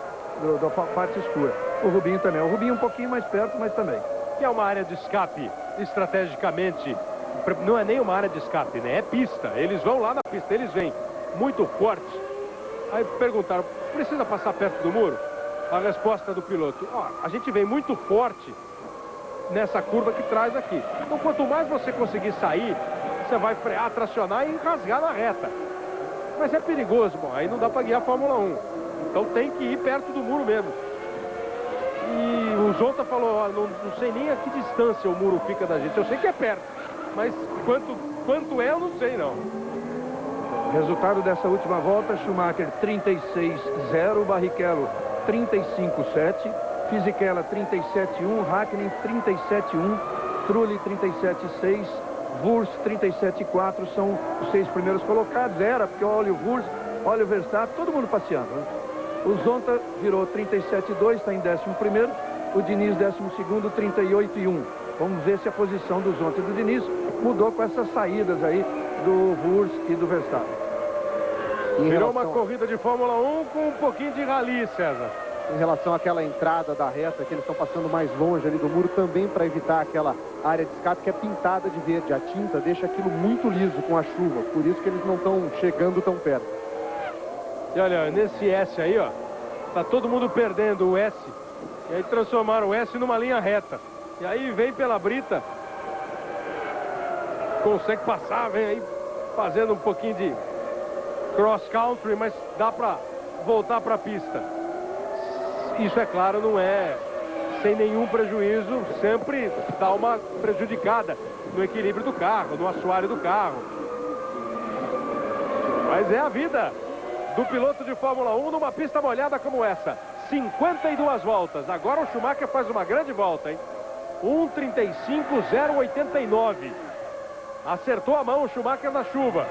da parte escura. O Rubinho também. O Rubinho um pouquinho mais perto, mas também. Que é uma área de escape, estrategicamente, não é nem uma área de escape, né? É pista. Eles vão lá na pista, eles vêm muito forte. Aí perguntaram, precisa passar perto do muro? A resposta do piloto, a gente vem muito forte nessa curva que traz aqui. Então, quanto mais você conseguir sair, você vai frear, tracionar e rasgar na reta. Mas é perigoso, bom, aí não dá para guiar a Fórmula 1. Então tem que ir perto do muro mesmo. E o Zonta falou, não sei nem a que distância o muro fica da gente. Eu sei que é perto, mas quanto é, eu não sei não. Resultado dessa última volta, Schumacher 36-0, Barrichello 35-7, Fisichella 37-1, Hakkinen 37-1, Trulli 37-6, Wurst 37-4, são os 6 primeiros colocados. Era, porque olha o Wurst, olha o Verstappen, todo mundo passeando, né? O Zonta virou 37-2, está em 11º, o Diniz 12º, 38-1. Vamos ver se a posição do Zonta e do Diniz mudou com essas saídas aí do Wurst e do Verstappen. Virou uma corrida de Fórmula 1 com um pouquinho de rally, César. Em relação àquela entrada da reta, que eles estão passando mais longe ali do muro, também para evitar aquela área de escape que é pintada de verde. A tinta deixa aquilo muito liso com a chuva, por isso que eles não estão chegando tão perto. E olha, nesse S aí, ó, tá todo mundo perdendo o S. E aí transformaram o S numa linha reta. E aí vem pela brita, consegue passar, vem aí fazendo um pouquinho de cross country, mas dá para voltar para a pista. Isso, é claro, não é sem nenhum prejuízo, sempre dá uma prejudicada no equilíbrio do carro, no assoalho do carro. Mas é a vida do piloto de Fórmula 1 numa pista molhada como essa. 52 voltas. Agora o Schumacher faz uma grande volta, hein? 1:35,089. Acertou a mão o Schumacher na chuva.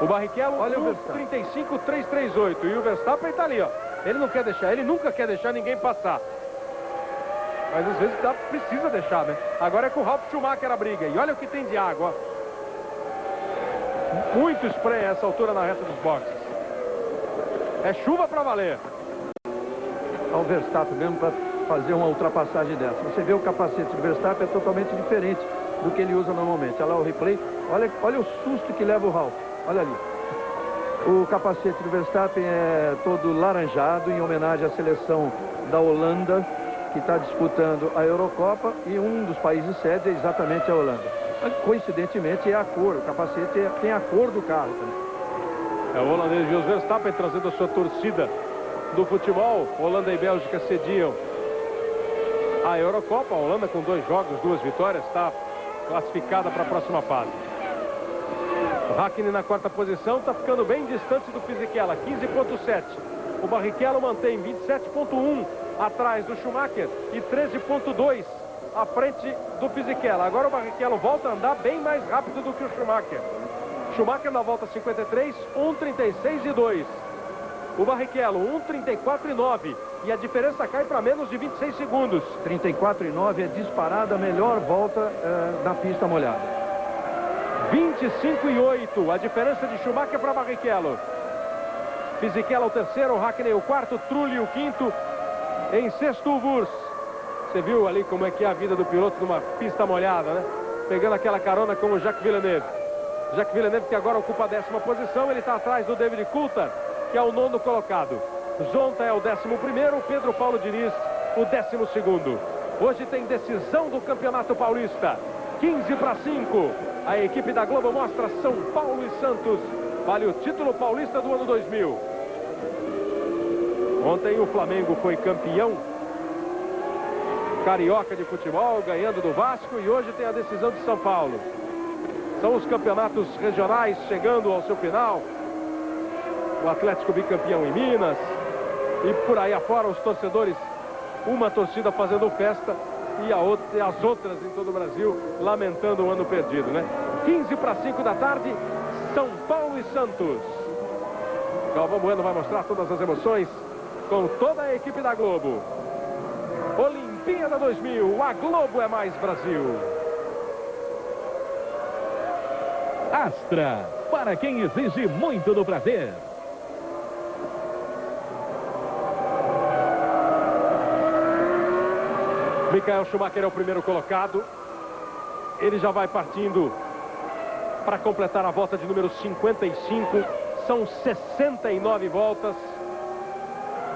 O Barrichello, 1:35,338. E o Verstappen está ali, ó. Ele não quer deixar, ele nunca quer deixar ninguém passar. Mas às vezes precisa deixar, né? Agora é com o Ralf Schumacher a briga. E olha o que tem de água, ó. Muito spray a essa altura na reta dos boxes. É chuva para valer. Ao Verstappen mesmo para fazer uma ultrapassagem dessa. Você vê o capacete do Verstappen é totalmente diferente do que ele usa normalmente. Olha lá o replay. Olha o susto que leva o Ralf. Olha ali. O capacete do Verstappen é todo laranjado em homenagem à seleção da Holanda, que está disputando a Eurocopa, e um dos países sede é exatamente a Holanda. Mas, coincidentemente, é a cor. O capacete tem a cor do carro também. É o holandês Jos Verstappen trazendo a sua torcida do futebol. Holanda e Bélgica cediam a Eurocopa. A Holanda, com 2 jogos, 2 vitórias, está classificada para a próxima fase. O Hakkinen na 4ª posição, está ficando bem distante do Fisichella, 15,7. O Barrichello mantém 27,1 atrás do Schumacher e 13,2 à frente do Fisichella. Agora o Barrichello volta a andar bem mais rápido do que o Schumacher. Schumacher na volta 53, 1:36,2. O Barrichello, 1:34,9. E a diferença cai para menos de 26 segundos. 34,9 é disparada a melhor volta na pista molhada. 25,8 a diferença de Schumacher para Barrichello. Fisichella o terceiro, Hakkinen o quarto, Trulli o quinto, em sexto o Wurst. Você viu ali como é que é a vida do piloto numa pista molhada, né? Pegando aquela carona com o Jacques Villeneuve. Jacques Villeneuve que agora ocupa a 10ª posição, ele está atrás do David Coulthard, que é o 9º colocado. Zonta é o 11º, Pedro Paulo Diniz o 12º. Hoje tem decisão do Campeonato Paulista. 15-5. A equipe da Globo mostra São Paulo e Santos. Vale o título paulista do ano 2000. Ontem o Flamengo foi campeão carioca de futebol, ganhando do Vasco, e hoje tem a decisão de São Paulo. São os campeonatos regionais chegando ao seu final. O Atlético bicampeão em Minas, E por aí afora, os torcedores, uma torcida fazendo festa e as outras em todo o Brasil lamentando o ano perdido, né? 15 para 5 da tarde, São Paulo e Santos. Galvão Bueno vai mostrar todas as emoções com toda a equipe da Globo. Olimpíada 2000, a Globo é mais Brasil. Astra, para quem exige muito do prazer. Michael Schumacher é o primeiro colocado. Ele já vai partindo para completar a volta de número 55. São 69 voltas.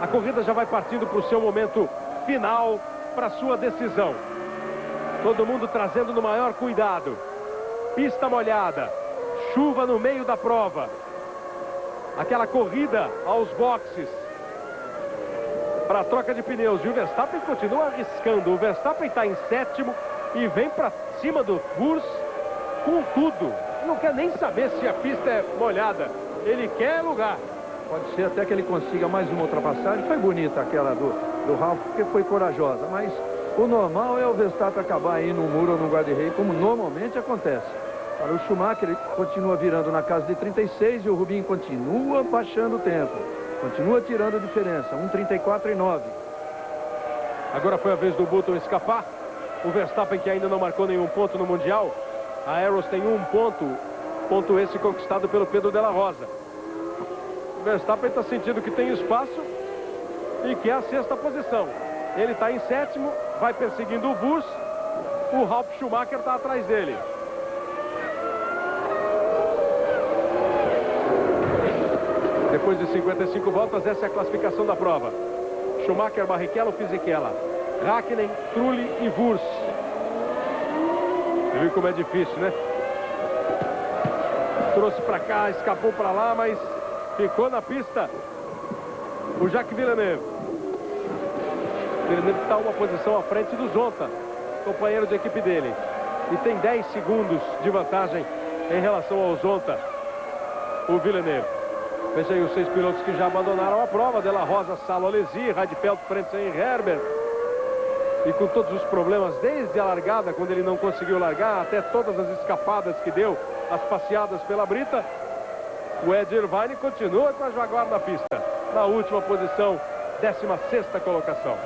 A corrida já vai partindo para o seu momento final, para sua decisão. Todo mundo trazendo no maior cuidado. Pista molhada, chuva no meio da prova. Aquela corrida aos boxes para a troca de pneus. E o Verstappen continua arriscando. O Verstappen está em sétimo e vem para cima do Wurz com tudo. Não quer nem saber se a pista é molhada. Ele quer lugar. Pode ser até que ele consiga mais uma ultrapassagem. Foi bonita aquela do Ralf, porque foi corajosa. Mas o normal é o Verstappen acabar aí no muro ou no guarda-reio, como normalmente acontece. Para o Schumacher, ele continua virando na casa de 36 e o Rubinho continua baixando o tempo. Continua tirando a diferença, 1:34,9. Agora foi a vez do Button escapar. O Verstappen, que ainda não marcou nenhum ponto no Mundial. A Arrows tem um ponto esse conquistado pelo Pedro Della Rosa. O Verstappen está sentindo que tem espaço e que é a sexta posição. Ele está em sétimo, vai perseguindo o Wurz. O Ralf Schumacher está atrás dele. Depois de 55 voltas, essa é a classificação da prova. Schumacher, Barrichello, Fisichella, Hakkinen, Trulli e Wurz. Você viu como é difícil, né? Trouxe para cá, escapou para lá, mas ficou na pista o Jacques Villeneuve. Villeneuve está uma posição à frente do Zonta, companheiro de equipe dele. E tem 10 segundos de vantagem em relação ao Zonta, o Villeneuve. Veja aí os 6 pilotos que já abandonaram a prova. Della Rosa, Salo, Alesi, Radfeld, Frentzen e Herbert. E com todos os problemas desde a largada, quando ele não conseguiu largar, até todas as escapadas que deu, as passeadas pela brita, o Ed Irvine continua com a Jaguar na pista. Na última posição, 16ª colocação.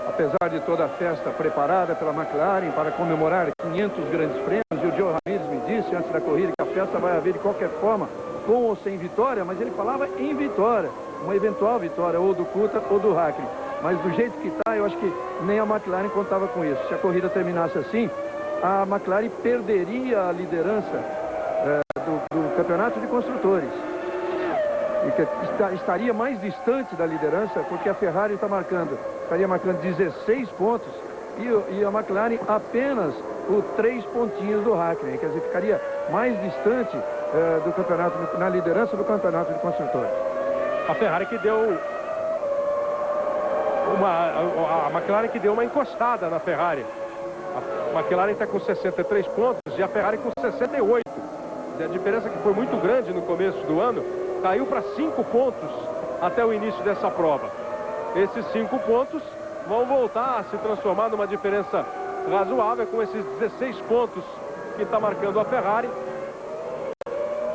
Apesar de toda a festa preparada pela McLaren para comemorar 500 grandes prêmios, e o Joe Ramirez me disse antes da corrida que a festa vai haver de qualquer forma, com ou sem vitória, mas ele falava em vitória, uma eventual vitória ou do Coulthard ou do Hakkinen. Mas do jeito que está, eu acho que nem a McLaren contava com isso. Se a corrida terminasse assim, a McLaren perderia a liderança do campeonato de construtores. E que estaria mais distante da liderança, porque a Ferrari estaria marcando 16 pontos e a McLaren apenas 3 pontinhos do Hakkinen. Quer dizer, ficaria mais distante do campeonato, na liderança do campeonato de construtores. A Ferrari que deu a McLaren que deu uma encostada na Ferrari. A McLaren está com 63 pontos e a Ferrari com 68. A diferença que foi muito grande no começo do ano, caiu para 5 pontos até o início dessa prova. Esses 5 pontos vão voltar a se transformar numa diferença razoável com esses 16 pontos que está marcando a Ferrari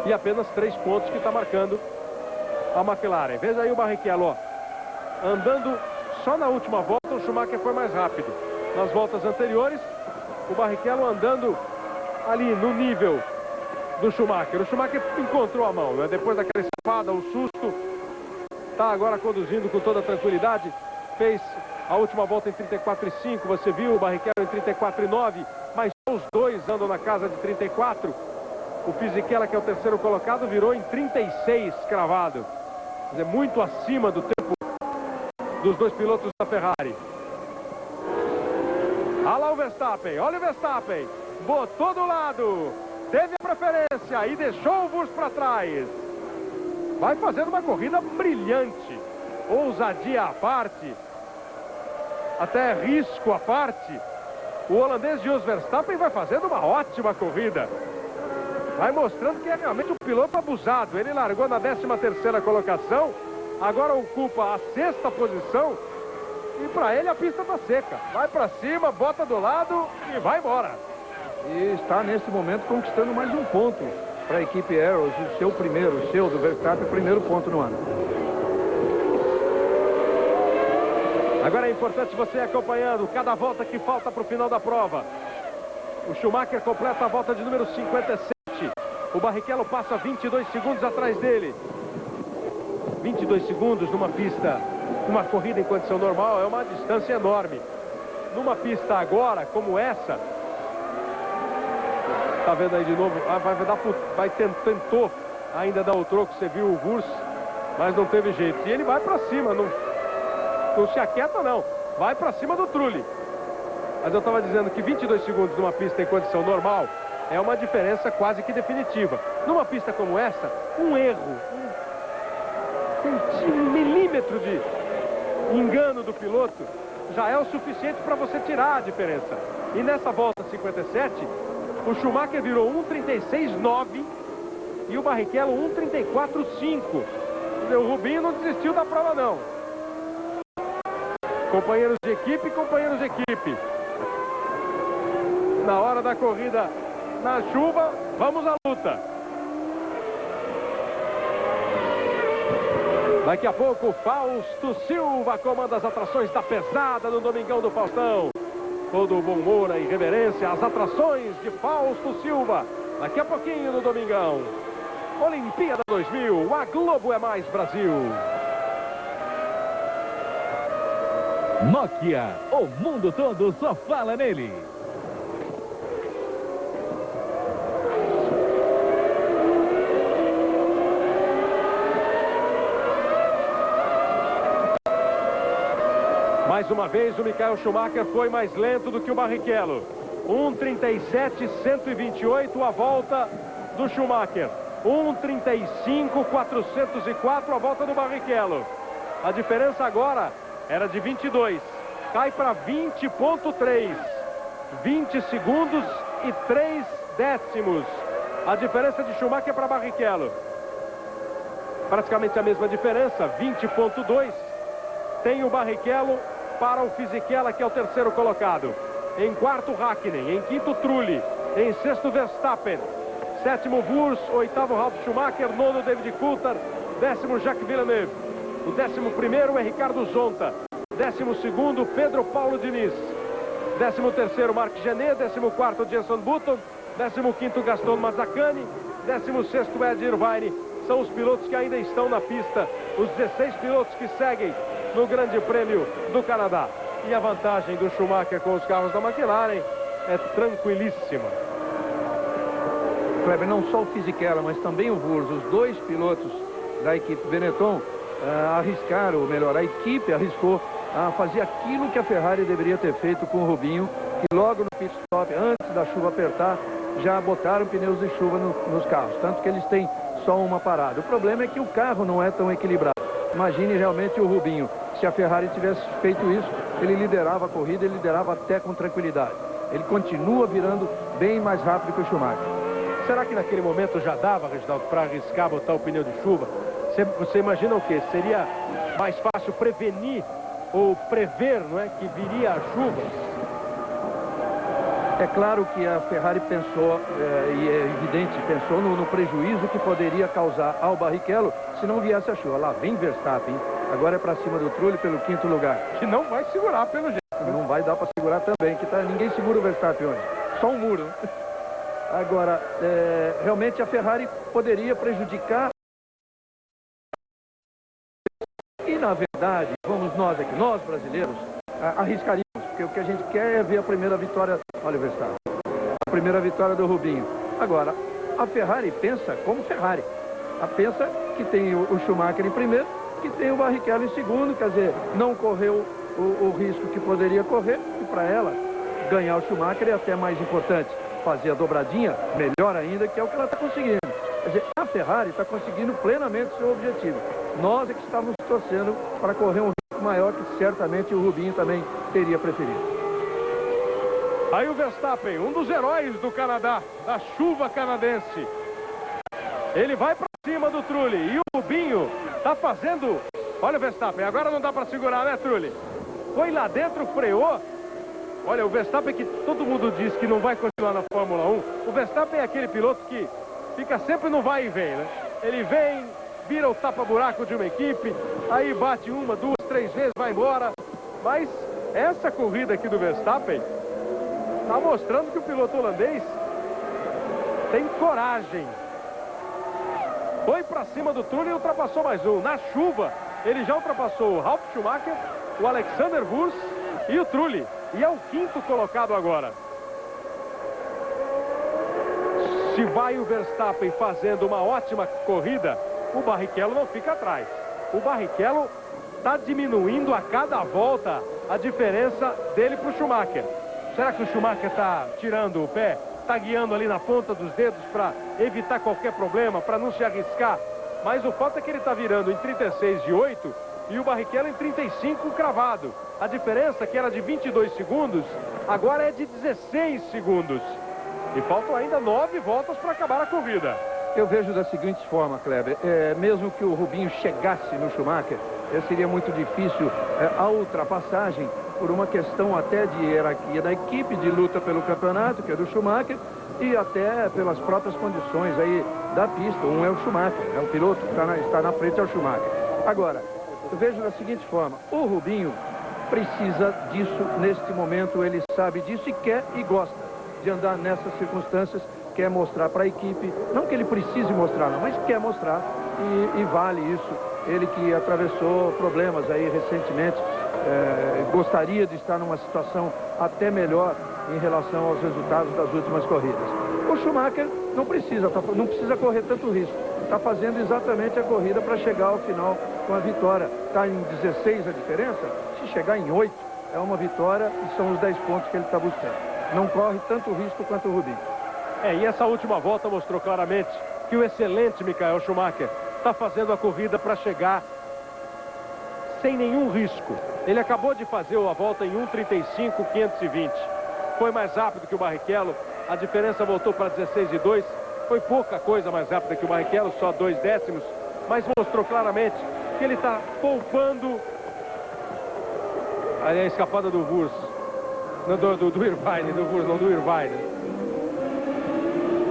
e apenas 3 pontos que está marcando a McLaren. Veja aí o Barrichello, ó, andando só na última volta. O Schumacher foi mais rápido. Nas voltas anteriores, o Barrichello andando ali no nível do Schumacher. O Schumacher encontrou a mão, né? Depois daquela escapada, o susto, está agora conduzindo com toda tranquilidade. Fez a última volta em 34,5. Você viu o Barrichello em 34,9, mas os dois andam na casa de 34. O Fisichella, que é o terceiro colocado, virou em 36 cravado. Quer dizer, muito acima do tempo dos dois pilotos da Ferrari. Olha lá o Verstappen, olha o Verstappen. Botou do lado, teve a preferência e deixou o Wurz para trás. Vai fazendo uma corrida brilhante. Ousadia à parte, até risco à parte. O holandês Jos Verstappen vai fazendo uma ótima corrida. Vai mostrando que é realmente um piloto abusado. Ele largou na 13ª colocação agora ocupa a 6ª posição e para ele a pista está seca. Vai para cima, bota do lado e vai embora. E está nesse momento conquistando mais um ponto para a equipe Arrows, o seu do Verstappen, primeiro ponto no ano. Agora é importante você ir acompanhando cada volta que falta para o final da prova. O Schumacher completa a volta de número 57. O Barrichello passa 22 segundos atrás dele. 22 segundos numa pista, uma corrida em condição normal, é uma distância enorme. Numa pista agora, como essa, tá vendo aí de novo, tentou ainda dar o troco, você viu o Wurz, mas não teve jeito. E ele vai para cima, não se aquieta não, vai para cima do Trulli. Mas eu estava dizendo que 22 segundos numa pista em condição normal é uma diferença quase que definitiva. Numa pista como essa, um erro, um milímetro de engano do piloto já é o suficiente para você tirar a diferença. E nessa volta 57, o Schumacher virou 1:36.9 e o Barrichello 1:34.5. O Rubinho não desistiu da prova não. Companheiros de equipe. Na hora da corrida na chuva, vamos à luta. Daqui a pouco, Fausto Silva comanda as atrações da pesada no Domingão do Faustão. Todo bom humor e reverência às atrações de Fausto Silva. Daqui a pouquinho no Domingão. Olimpíada 2000, a Globo é mais Brasil. Nokia, o mundo todo só fala nele. Mais uma vez o Michael Schumacher foi mais lento do que o Barrichello. 1:37.128 a volta do Schumacher. 1:35.404 a volta do Barrichello. A diferença agora era de 22. Cai para 20.3. 20 segundos e 3 décimos. A diferença de Schumacher para Barrichello. Praticamente a mesma diferença, 20.2. Tem o Barrichello para o Fisichella, que é o terceiro colocado. Em quarto, Hakkinen. Em quinto, Trulli. Em sexto, Verstappen. Sétimo, Wurz. Oitavo, Ralf Schumacher. Nono, David Coulthard. Décimo, Jacques Villeneuve. O 11º é Ricardo Zonta. 12º, Pedro Paulo Diniz. 13º, Marc Genet. 14º, Jenson Button. 15º, Gaston Mazzacani. 16º, Ed Irvine. São os pilotos que ainda estão na pista. Os 16 pilotos que seguem no Grande Prêmio do Canadá. E a vantagem do Schumacher com os carros da McLaren é tranquilíssima. Kleber, não só o Fisichella, mas também o Wurz, os dois pilotos da equipe Benetton arriscaram, ou melhor, a equipe arriscou a fazer aquilo que a Ferrari deveria ter feito com o Rubinho, que logo no pit stop, antes da chuva apertar, já botaram pneus de chuva nos carros, tanto que eles têm só uma parada. O problema é que o carro não é tão equilibrado. Imagine realmente o Rubinho, se a Ferrari tivesse feito isso, ele liderava a corrida, ele liderava até com tranquilidade. Ele continua virando bem mais rápido que o Schumacher. Será que naquele momento já dava, Reginaldo, para arriscar botar o pneu de chuva? Você imagina o quê? Seria mais fácil prevenir ou prever, não é, que viria a chuva? É claro que a Ferrari pensou, e é evidente, pensou no prejuízo que poderia causar ao Barrichello se não viesse a chuva. Lá vem Verstappen, agora é para cima do Trulli pelo 5º lugar. Que não vai segurar pelo jeito. Não vai dar para segurar também, que ninguém segura o Verstappen hoje. Só um muro. Agora, realmente a Ferrari poderia prejudicar. E na verdade, vamos nós aqui, nós brasileiros, arriscaríamos, porque o que a gente quer é ver a primeira vitória, olha o Verstappen, a primeira vitória do Rubinho. Agora, a Ferrari pensa como Ferrari. Ela pensa que tem o Schumacher em primeiro, que tem o Barrichello em segundo, quer dizer, não correu o risco que poderia correr, e para ela, ganhar o Schumacher é até mais importante. Fazer a dobradinha, melhor ainda, que é o que ela está conseguindo. Quer dizer, a Ferrari está conseguindo plenamente o seu objetivo. Nós é que estávamos torcendo para correr um risco maior, que certamente o Rubinho também teria preferido. Aí o Verstappen, um dos heróis do Canadá, da chuva canadense. Ele vai para cima do Trulli e o Rubinho está fazendo Olha o Verstappen, agora não dá para segurar, né, Trulli? Foi lá dentro, freou. Olha, o Verstappen, que todo mundo diz que não vai continuar na Fórmula 1, o Verstappen é aquele piloto que fica sempre no vai e vem, né? Ele vem, vira o tapa-buraco de uma equipe, aí bate uma, duas, três vezes, vai embora. Mas essa corrida aqui do Verstappen está mostrando que o piloto holandês tem coragem. Foi para cima do Trulli e ultrapassou mais um. Na chuva, ele já ultrapassou o Ralf Schumacher, o Alexander Wurz e o Trulli. E é o quinto colocado agora. Se vai o Verstappen fazendo uma ótima corrida, o Barrichello não fica atrás. O Barrichello está diminuindo a cada volta a diferença dele para o Schumacher. Será que o Schumacher está tirando o pé? Está guiando ali na ponta dos dedos para evitar qualquer problema, para não se arriscar? Mas o fato é que ele está virando em 36,8 e o Barrichello em 35 cravado. A diferença, que era de 22 segundos, agora é de 16 segundos. E faltam ainda 9 voltas para acabar a corrida. Eu vejo da seguinte forma, Kleber. Mesmo que o Rubinho chegasse no Schumacher, seria muito difícil a ultrapassagem por uma questão até de hierarquia da equipe, de luta pelo campeonato, que é do Schumacher, e até pelas próprias condições aí da pista. Um é o Schumacher, é o piloto que está na frente, é o Schumacher. Agora, eu vejo da seguinte forma, o Rubinho precisa disso neste momento, ele sabe disso e quer e gosta de andar nessas circunstâncias, quer mostrar para a equipe, não que ele precise mostrar, não, mas quer mostrar e vale isso. Ele que atravessou problemas aí recentemente, gostaria de estar numa situação até melhor em relação aos resultados das últimas corridas. O Schumacher não precisa correr tanto risco, está fazendo exatamente a corrida para chegar ao final com a vitória. Está em 16 a diferença, se chegar em 8 é uma vitória e são os 10 pontos que ele está buscando. Não corre tanto risco quanto o Rubinho. E essa última volta mostrou claramente que o excelente Michael Schumacher está fazendo a corrida para chegar sem nenhum risco. Ele acabou de fazer a volta em 1:35.520. Foi mais rápido que o Barrichello. A diferença voltou para 16,2. Foi pouca coisa mais rápida que o Barrichello, só 2 décimos. Mas mostrou claramente que ele está poupando. Ali a escapada do Wurz. Do Irvine, do Wurz, não do Irvine.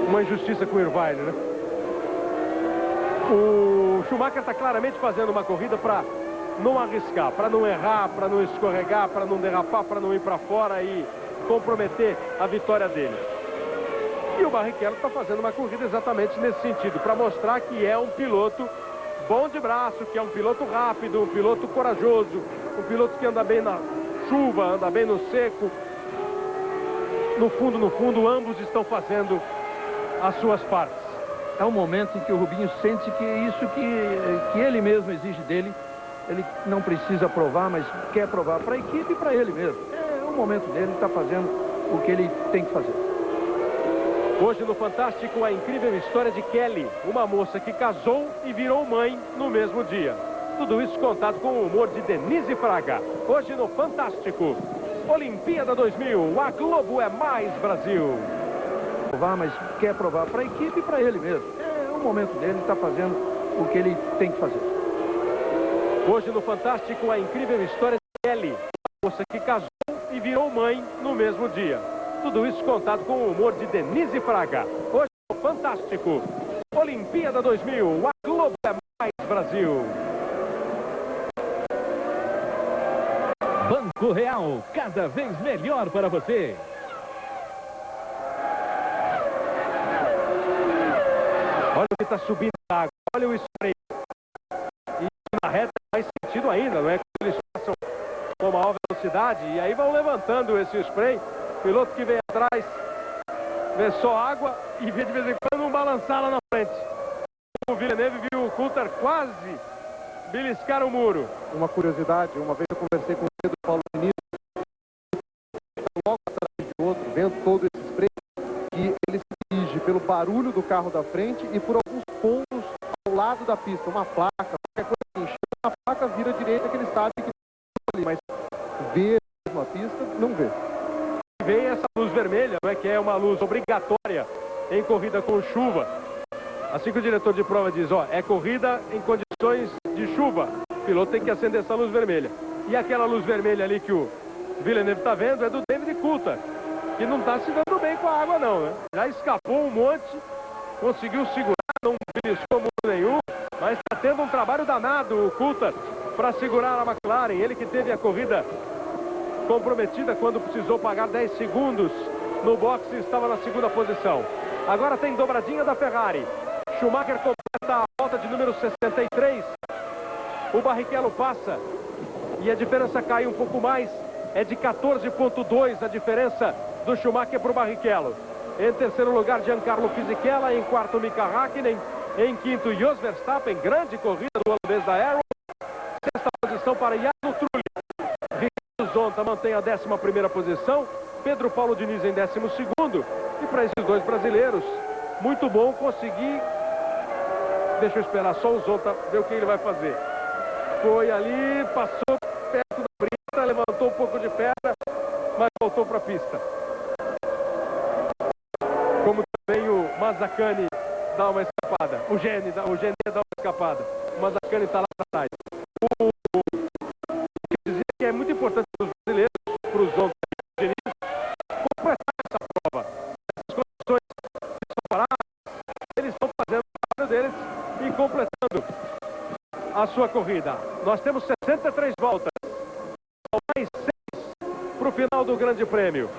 Uma injustiça com o Irvine, né? O Schumacher está claramente fazendo uma corrida para não arriscar, para não errar, para não escorregar, para não derrapar, para não ir para fora e comprometer a vitória dele. E o Barrichello está fazendo uma corrida exatamente nesse sentido, para mostrar que é um piloto bom de braço, que é um piloto rápido, um piloto corajoso, um piloto que anda bem na chuva, anda bem no seco. No fundo, ambos estão fazendo as suas partes. É um momento em que o Rubinho sente que isso que ele mesmo exige dele, ele não precisa provar, mas quer provar para a equipe e para ele mesmo. É o momento dele, está fazendo o que ele tem que fazer. Hoje no Fantástico, a incrível história de Kelly, uma moça que casou e virou mãe no mesmo dia. Tudo isso contado com o humor de Denise Fraga. Hoje no Fantástico, Olimpíada 2000, a Globo é mais Brasil. Mas quer provar para a equipe e para ele mesmo. É o momento dele, está fazendo o que ele tem que fazer. Hoje no Fantástico, a incrível história de Kelly, uma moça que casou e virou mãe no mesmo dia. Tudo isso contado com o humor de Denise Fraga. Hoje no Fantástico, Olimpíada 2000, a Globo é mais Brasil. Banco Real, cada vez melhor para você. Olha o que está subindo a água, olha o spray. E na reta faz sentido ainda, não é? Quando eles passam com maior velocidade e aí vão levantando esse spray. Piloto que vem atrás, vê só água e vê de vez em quando um balançar lá na frente. O Villeneuve viu o Coulthard quase beliscar o muro. Uma curiosidade, uma vez eu conversei com o Pedro Paulo Diniz, logo atrás de outro, vendo todo esse spray, e ele se dirige pelo barulho do carro da frente e por alguns pontos ao lado da pista, uma placa, qualquer coisa assim, chama a placa, vira à direita, que ele sabe que ali, mas ver uma pista, não vê. Vem essa luz vermelha, não é, que é uma luz obrigatória em corrida com chuva. Assim que o diretor de prova diz, ó, é corrida em condições de chuva. piloto tem que acender essa luz vermelha. E aquela luz vermelha ali que o Villeneuve está vendo é do David Coulthard, que não está se dando bem com a água não, né? Já escapou um monte, conseguiu segurar, não beliscou muito nenhum, mas está tendo um trabalho danado o Coulthard para segurar a McLaren. Ele que teve a corrida comprometida quando precisou pagar 10 segundos no boxe, estava na segunda posição. Agora tem dobradinha da Ferrari. Schumacher completa a volta de número 63. O Barrichello passa e a diferença cai um pouco mais. É de 14,2 a diferença do Schumacher para o Barrichello. Em terceiro lugar, Giancarlo Fisichella. Em quarto, Mika Häkkinen. Em quinto, Jos Verstappen. Grande corrida do holandês da Arrow. Sexta posição para Jarno Trulli. Ricardo Zonta mantém a 11ª posição. Pedro Paulo Diniz em 12º. E para esses dois brasileiros, muito bom conseguir. Deixa eu esperar só o Zonta ver o que ele vai fazer. Foi ali, passou perto da brita, levantou um pouco de perna, mas voltou para a pista. Como também o Mazzacani dá uma escapada. O Gene dá uma escapada. O Mazzacani está lá atrás. Quer dizer que é muito importante para os brasileiros, para os Zonta e o Diniz, completar essa prova. As condições paradas, eles estão fazendo o trabalho deles e completando a sua corrida. Nós temos 63 voltas, mais 6 para o final do Grande Prêmio.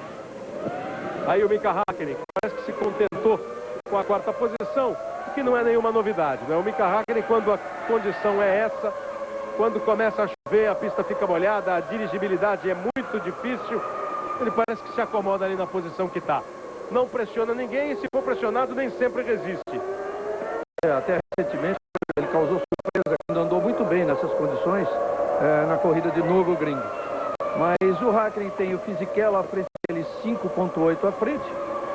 Aí o Mika Häkkinen, que parece que se contentou com a 4ª posição, que não é nenhuma novidade, né? O Mika Häkkinen, quando a condição é essa, quando começa a chover, a pista fica molhada, a dirigibilidade é muito difícil, ele parece que se acomoda ali na posição que está. Não pressiona ninguém e se for pressionado nem sempre resiste. Até recentemente ele causou surpresa quando andou muito bem nessas condições na corrida de Nürburgring. Mas o Häkkinen tem o Fisichella à frente dele, 5,8 à frente.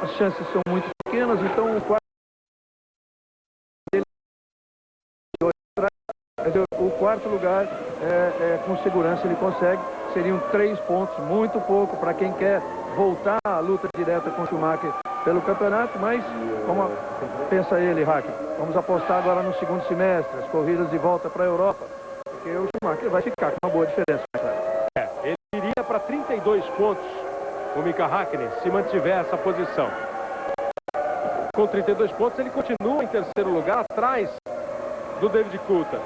As chances são muito pequenas, então o quarto lugar com segurança ele consegue. Seriam 3 pontos, muito pouco para quem quer voltar à luta direta com o Schumacher pelo campeonato, mas como pensa ele, Häkkinen, vamos apostar agora no segundo semestre, as corridas de volta para a Europa, porque o Schumacher vai ficar com uma boa diferença. Ele iria para 32 pontos, o Mika Häkkinen, se mantiver essa posição. Com 32 pontos, ele continua em terceiro lugar, atrás do David Coulthard,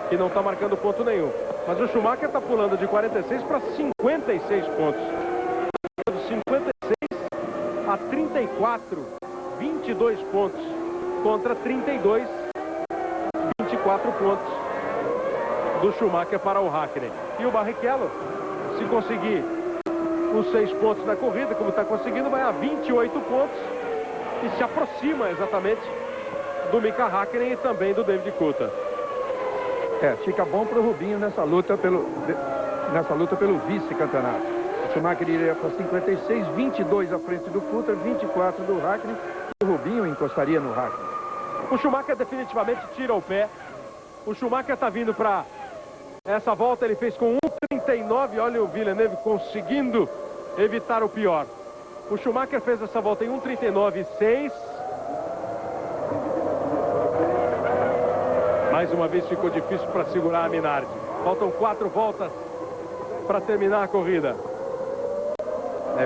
que não está marcando ponto nenhum. Mas o Schumacher está pulando de 46 para 56 pontos. De 56 a 34, 22 pontos. Contra 32, 24 pontos do Schumacher para o Häkkinen. E o Barrichello, se conseguir os 6 pontos da corrida, como está conseguindo, vai a 28 pontos. E se aproxima exatamente do Mika Häkkinen e também do David Coulthard. Fica bom para o Rubinho nessa luta pelo vice-campeonato. O Schumacher iria para 56, 22 à frente do Coulthard, 24 do Häkkinen. O Rubinho encostaria no Häkkinen. O Schumacher definitivamente tira o pé. O Schumacher está vindo para essa volta, ele fez com 1,39. Olha o Villeneuve conseguindo evitar o pior. O Schumacher fez essa volta em 1,39,6. Mais uma vez ficou difícil para segurar a Minardi. Faltam 4 voltas para terminar a corrida.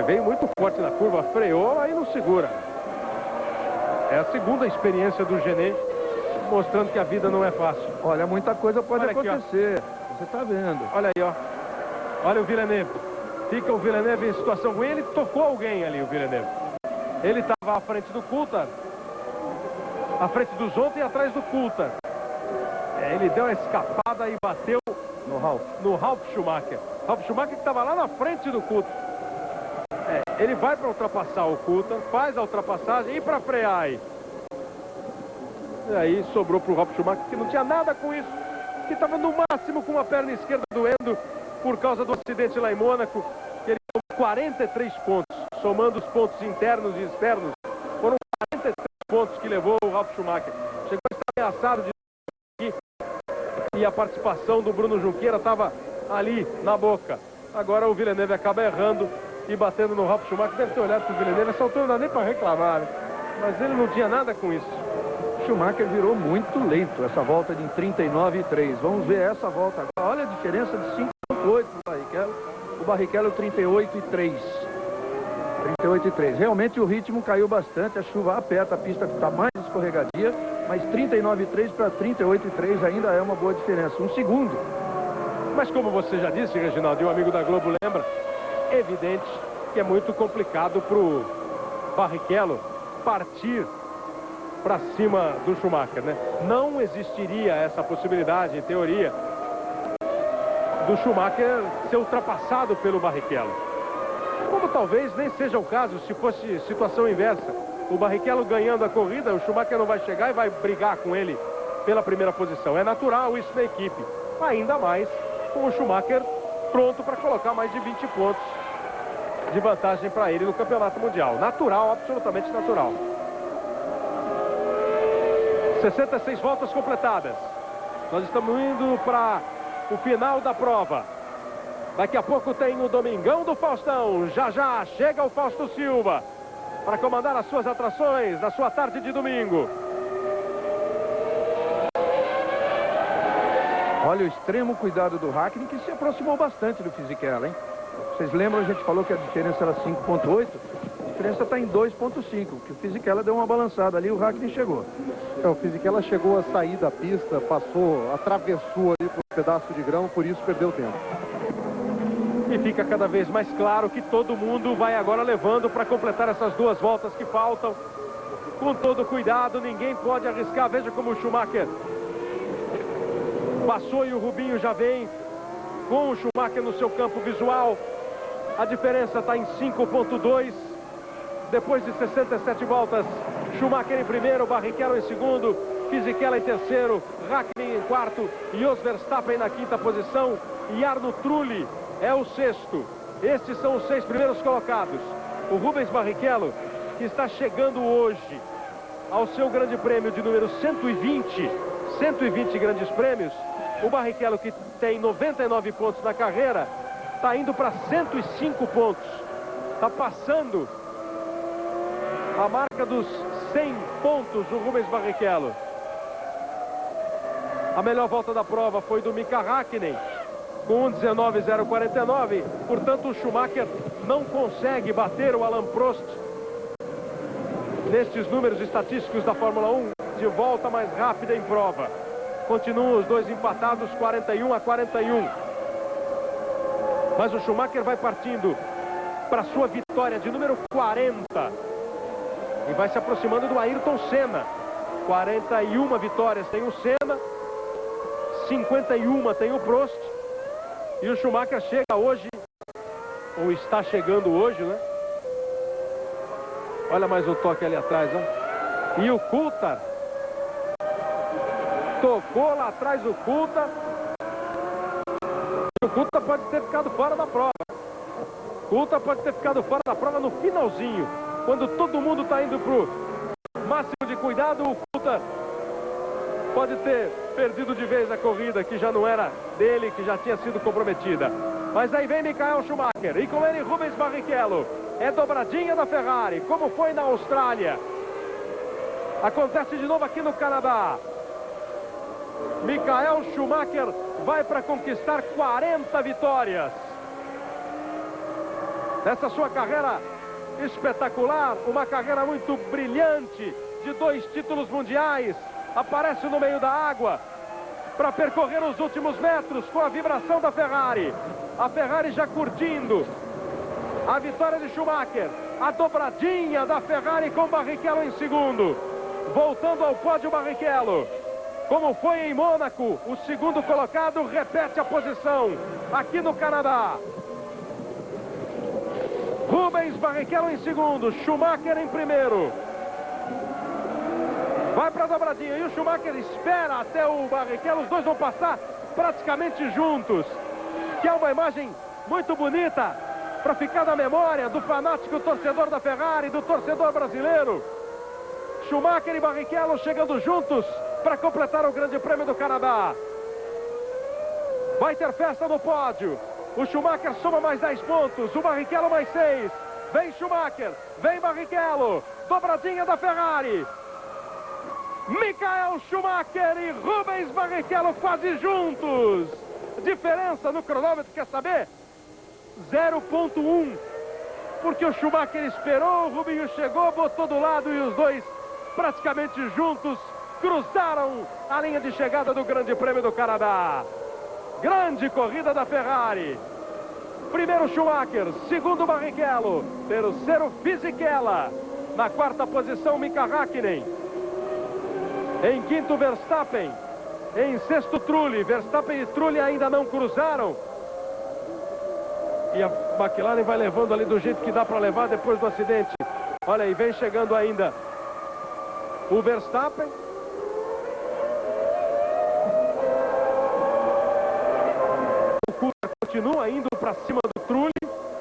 Veio muito forte na curva, freou, aí não segura. É a segunda experiência do Gené, mostrando que a vida não é fácil. Olha, muita coisa pode acontecer. Aqui, você está vendo. Olha aí, ó. Olha o Villeneuve. Fica o Villeneuve em situação ruim. Ele tocou alguém ali, o Villeneuve. Ele estava à frente do Coulthard, à frente do Zonta e atrás do Coulthard. Ele deu uma escapada e bateu no Ralf Schumacher. Ralf Schumacher que estava lá na frente do Coulthard. Ele vai para ultrapassar o Coulthard, faz a ultrapassagem e para frear aí. E aí sobrou para o Ralf Schumacher, que não tinha nada com isso, que estava no máximo com a perna esquerda doendo por causa do acidente lá em Mônaco, que ele tomou 43 pontos, somando os pontos internos e externos. Foram 43 pontos que levou o Ralf Schumacher. Chegou a estar ameaçado de e a participação do Bruno Junqueira estava ali na boca. Agora o Villeneuve acaba errando e batendo no Ralf Schumacher. Deve ter olhado para o Villeneuve, essa altura não dá nem para reclamar, né? Mas ele não tinha nada com isso. Schumacher virou muito lento, essa volta de 39,3. Vamos ver essa volta agora. Olha a diferença de 5,8 para o Barrichello. O Barrichello 38,3. 38,3. Realmente o ritmo caiu bastante, a chuva aperta, a pista está mais escorregadia, mas 39,3 para 38,3 ainda é uma boa diferença, 1 segundo. Mas como você já disse, Reginaldo, e o amigo da Globo lembra, é evidente que é muito complicado para o Barrichello partir para cima do Schumacher, né? Não existiria essa possibilidade, em teoria, do Schumacher ser ultrapassado pelo Barrichello. Como talvez nem seja o caso se fosse situação inversa. O Barrichello ganhando a corrida, o Schumacher não vai chegar e vai brigar com ele pela primeira posição. É natural isso na equipe. Ainda mais com o Schumacher pronto para colocar mais de 20 pontos de vantagem para ele no Campeonato Mundial. Natural, absolutamente natural. 66 voltas completadas. Nós estamos indo para o final da prova. Daqui a pouco tem o Domingão do Faustão. Já já chega o Fausto Silva para comandar as suas atrações na sua tarde de domingo. Olha o extremo cuidado do Hakkinen, que se aproximou bastante do Fisichella, hein? Vocês lembram, a gente falou que a diferença era 5,8. A diferença está em 2,5, que o Fisichella deu uma balançada ali, o Hakkinen chegou. O Fisichella chegou a sair da pista, passou, atravessou ali por um pedaço de grão, por isso perdeu tempo. E fica cada vez mais claro que todo mundo vai agora levando para completar essas 2 voltas que faltam. Com todo cuidado, ninguém pode arriscar. Veja como o Schumacher passou e o Rubinho já vem com o Schumacher no seu campo visual. A diferença está em 5,2. Depois de 67 voltas, Schumacher em primeiro, Barrichello em segundo, Fisichella em terceiro, Hakkinen em quarto, Jos Verstappen na quinta posição e Arno Trulli é o sexto. Estes são os 6 primeiros colocados. O Rubens Barrichello, que está chegando hoje ao seu grande prêmio de número 120 grandes prêmios. O Barrichello, que tem 99 pontos na carreira, está indo para 105 pontos. Está passando a marca dos 100 pontos o Rubens Barrichello. A melhor volta da prova foi do Mika Hakkinen, com 1:19,049. Portanto, o Schumacher não consegue bater o Alain Prost nestes números estatísticos da Fórmula 1 de volta mais rápida em prova. Continuam os dois empatados, 41-41. Mas o Schumacher vai partindo para sua vitória de número 40 e vai se aproximando do Ayrton Senna. 41 vitórias tem o Senna, 51 tem o Prost. E o Schumacher chega hoje, ou está chegando hoje, né? Olha mais um toque ali atrás, ó. E o Coulthard tocou lá atrás o Coulthard. O Coulthard pode ter ficado fora da prova. O Coulthard pode ter ficado fora da prova no finalzinho, quando todo mundo está indo pro máximo de cuidado. O Coulthard pode ter perdido de vez a corrida, que já não era dele, que já tinha sido comprometida. Mas aí vem Michael Schumacher e com ele Rubens Barrichello. É dobradinha da Ferrari, como foi na Austrália. Acontece de novo aqui no Canadá. Michael Schumacher vai para conquistar 40 vitórias. Nessa sua carreira espetacular, uma carreira muito brilhante, de 2 títulos mundiais. Aparece no meio da água para percorrer os últimos metros com a vibração da Ferrari. A Ferrari já curtindo a vitória de Schumacher. A dobradinha da Ferrari com Barrichello em segundo. Voltando ao pódio Barrichello. Como foi em Mônaco, o segundo colocado repete a posição aqui no Canadá. Rubens Barrichello em segundo, Schumacher em primeiro. Vai para a dobradinha e o Schumacher espera até o Barrichello. Os dois vão passar praticamente juntos, que é uma imagem muito bonita para ficar na memória do fanático torcedor da Ferrari, do torcedor brasileiro. Schumacher e Barrichello chegando juntos para completar o Grande Prêmio do Canadá. Vai ter festa no pódio. O Schumacher soma mais 10 pontos, o Barrichello mais 6. Vem Schumacher, vem Barrichello. Dobradinha da Ferrari. Michael Schumacher e Rubens Barrichello quase juntos. Diferença no cronômetro, quer saber? 0,1. Porque o Schumacher esperou, o Rubinho chegou, botou do lado e os dois praticamente juntos cruzaram a linha de chegada do Grande Prêmio do Canadá. Grande corrida da Ferrari. Primeiro Schumacher, segundo Barrichello, terceiro Fisichella. Na quarta posição Mika Häkkinen. Em quinto Verstappen. Em sexto Trulli. Verstappen e Trulli ainda não cruzaram. E a McLaren vai levando ali do jeito que dá para levar depois do acidente. Olha aí, vem chegando ainda o Verstappen. O Coulter continua indo para cima do Trulli.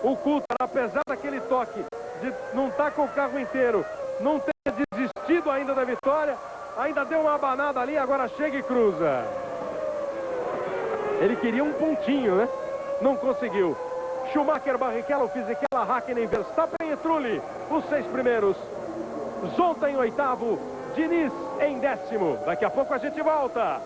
O Coulter, apesar daquele toque de não estar com o carro inteiro, não ter desistido ainda da vitória, ainda deu uma abanada ali, agora chega e cruza. Ele queria um pontinho, né? Não conseguiu. Schumacher, Barrichello, Fisichella, Häkkinen, Verstappen e Trulli, os 6 primeiros. Zonta em oitavo, Diniz em 10º. Daqui a pouco a gente volta.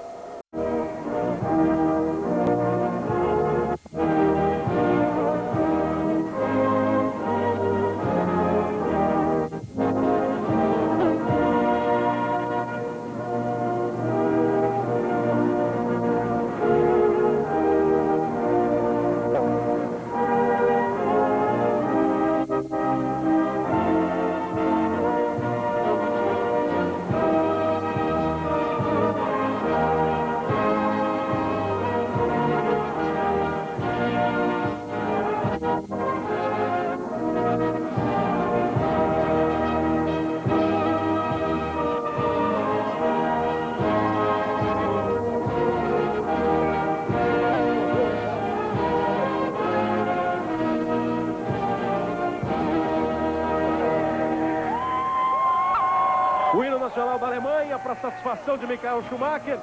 O hino nacional da Alemanha para satisfação de Michael Schumacher.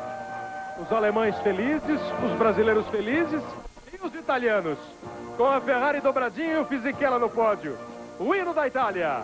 Os alemães felizes, os brasileiros felizes e os italianos. Com a Ferrari dobradinha e o Fisichella no pódio. O hino da Itália.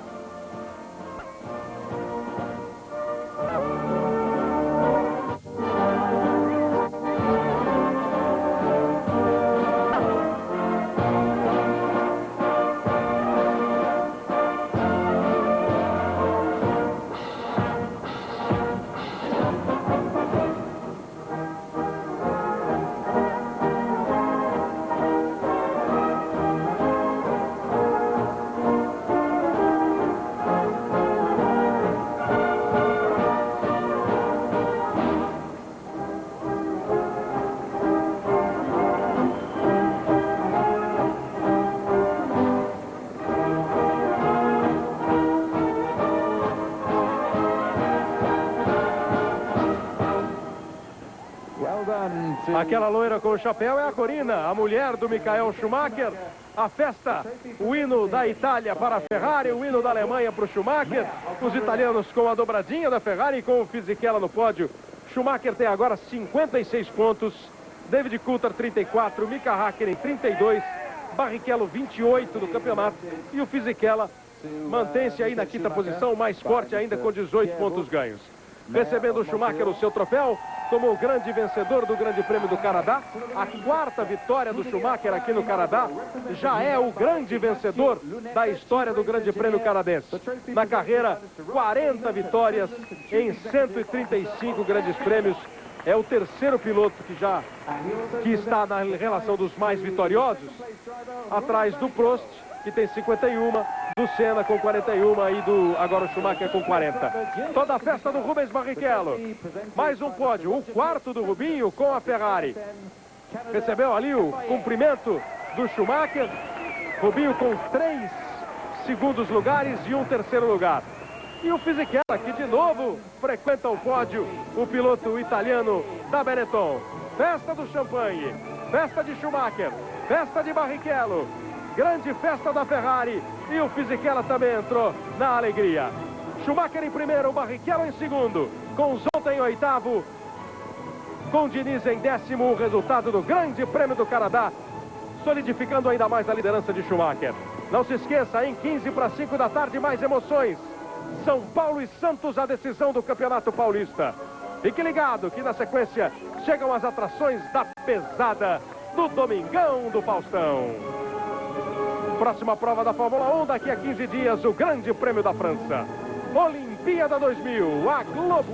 Aquela loira com o chapéu é a Corina, a mulher do Michael Schumacher. A festa, o hino da Itália para a Ferrari, o hino da Alemanha para o Schumacher. Os italianos com a dobradinha da Ferrari e com o Fisichella no pódio. Schumacher tem agora 56 pontos. David Coulter 34, Mika Häkkinen 32, Barrichello 28 do campeonato. E o Fisichella mantém-se aí na quinta posição, mais forte ainda com 18 pontos ganhos. Recebendo o Schumacher o seu troféu como o grande vencedor do Grande Prêmio do Canadá. A quarta vitória do Schumacher aqui no Canadá. Já é o grande vencedor da história do Grande Prêmio canadense. Na carreira, 40 vitórias em 135 grandes prêmios. É o terceiro piloto que está na relação dos mais vitoriosos, atrás do Prost, que tem 51, do Senna com 41 e agora o Schumacher com 40. Toda a festa do Rubens Barrichello. Mais um pódio, o quarto do Rubinho com a Ferrari. Recebeu ali o cumprimento do Schumacher. Rubinho com 3 segundos lugares e um terceiro lugar. E o Fisichella, que de novo frequenta o pódio, o piloto italiano da Benetton. Festa do champanhe, festa de Schumacher, festa de Barrichello, grande festa da Ferrari e o Fisichella também entrou na alegria. Schumacher em primeiro, Barrichello em segundo, com Zonta em oitavo, com Diniz em 10º, o resultado do Grande Prêmio do Canadá, solidificando ainda mais a liderança de Schumacher. Não se esqueça, em 15 para 5 da tarde, mais emoções. São Paulo e Santos, a decisão do Campeonato Paulista. Fique ligado que na sequência chegam as atrações da pesada do Domingão do Faustão. Próxima prova da Fórmula 1, daqui a 15 dias, o Grande Prêmio da França. Olimpíada 2000, a Globo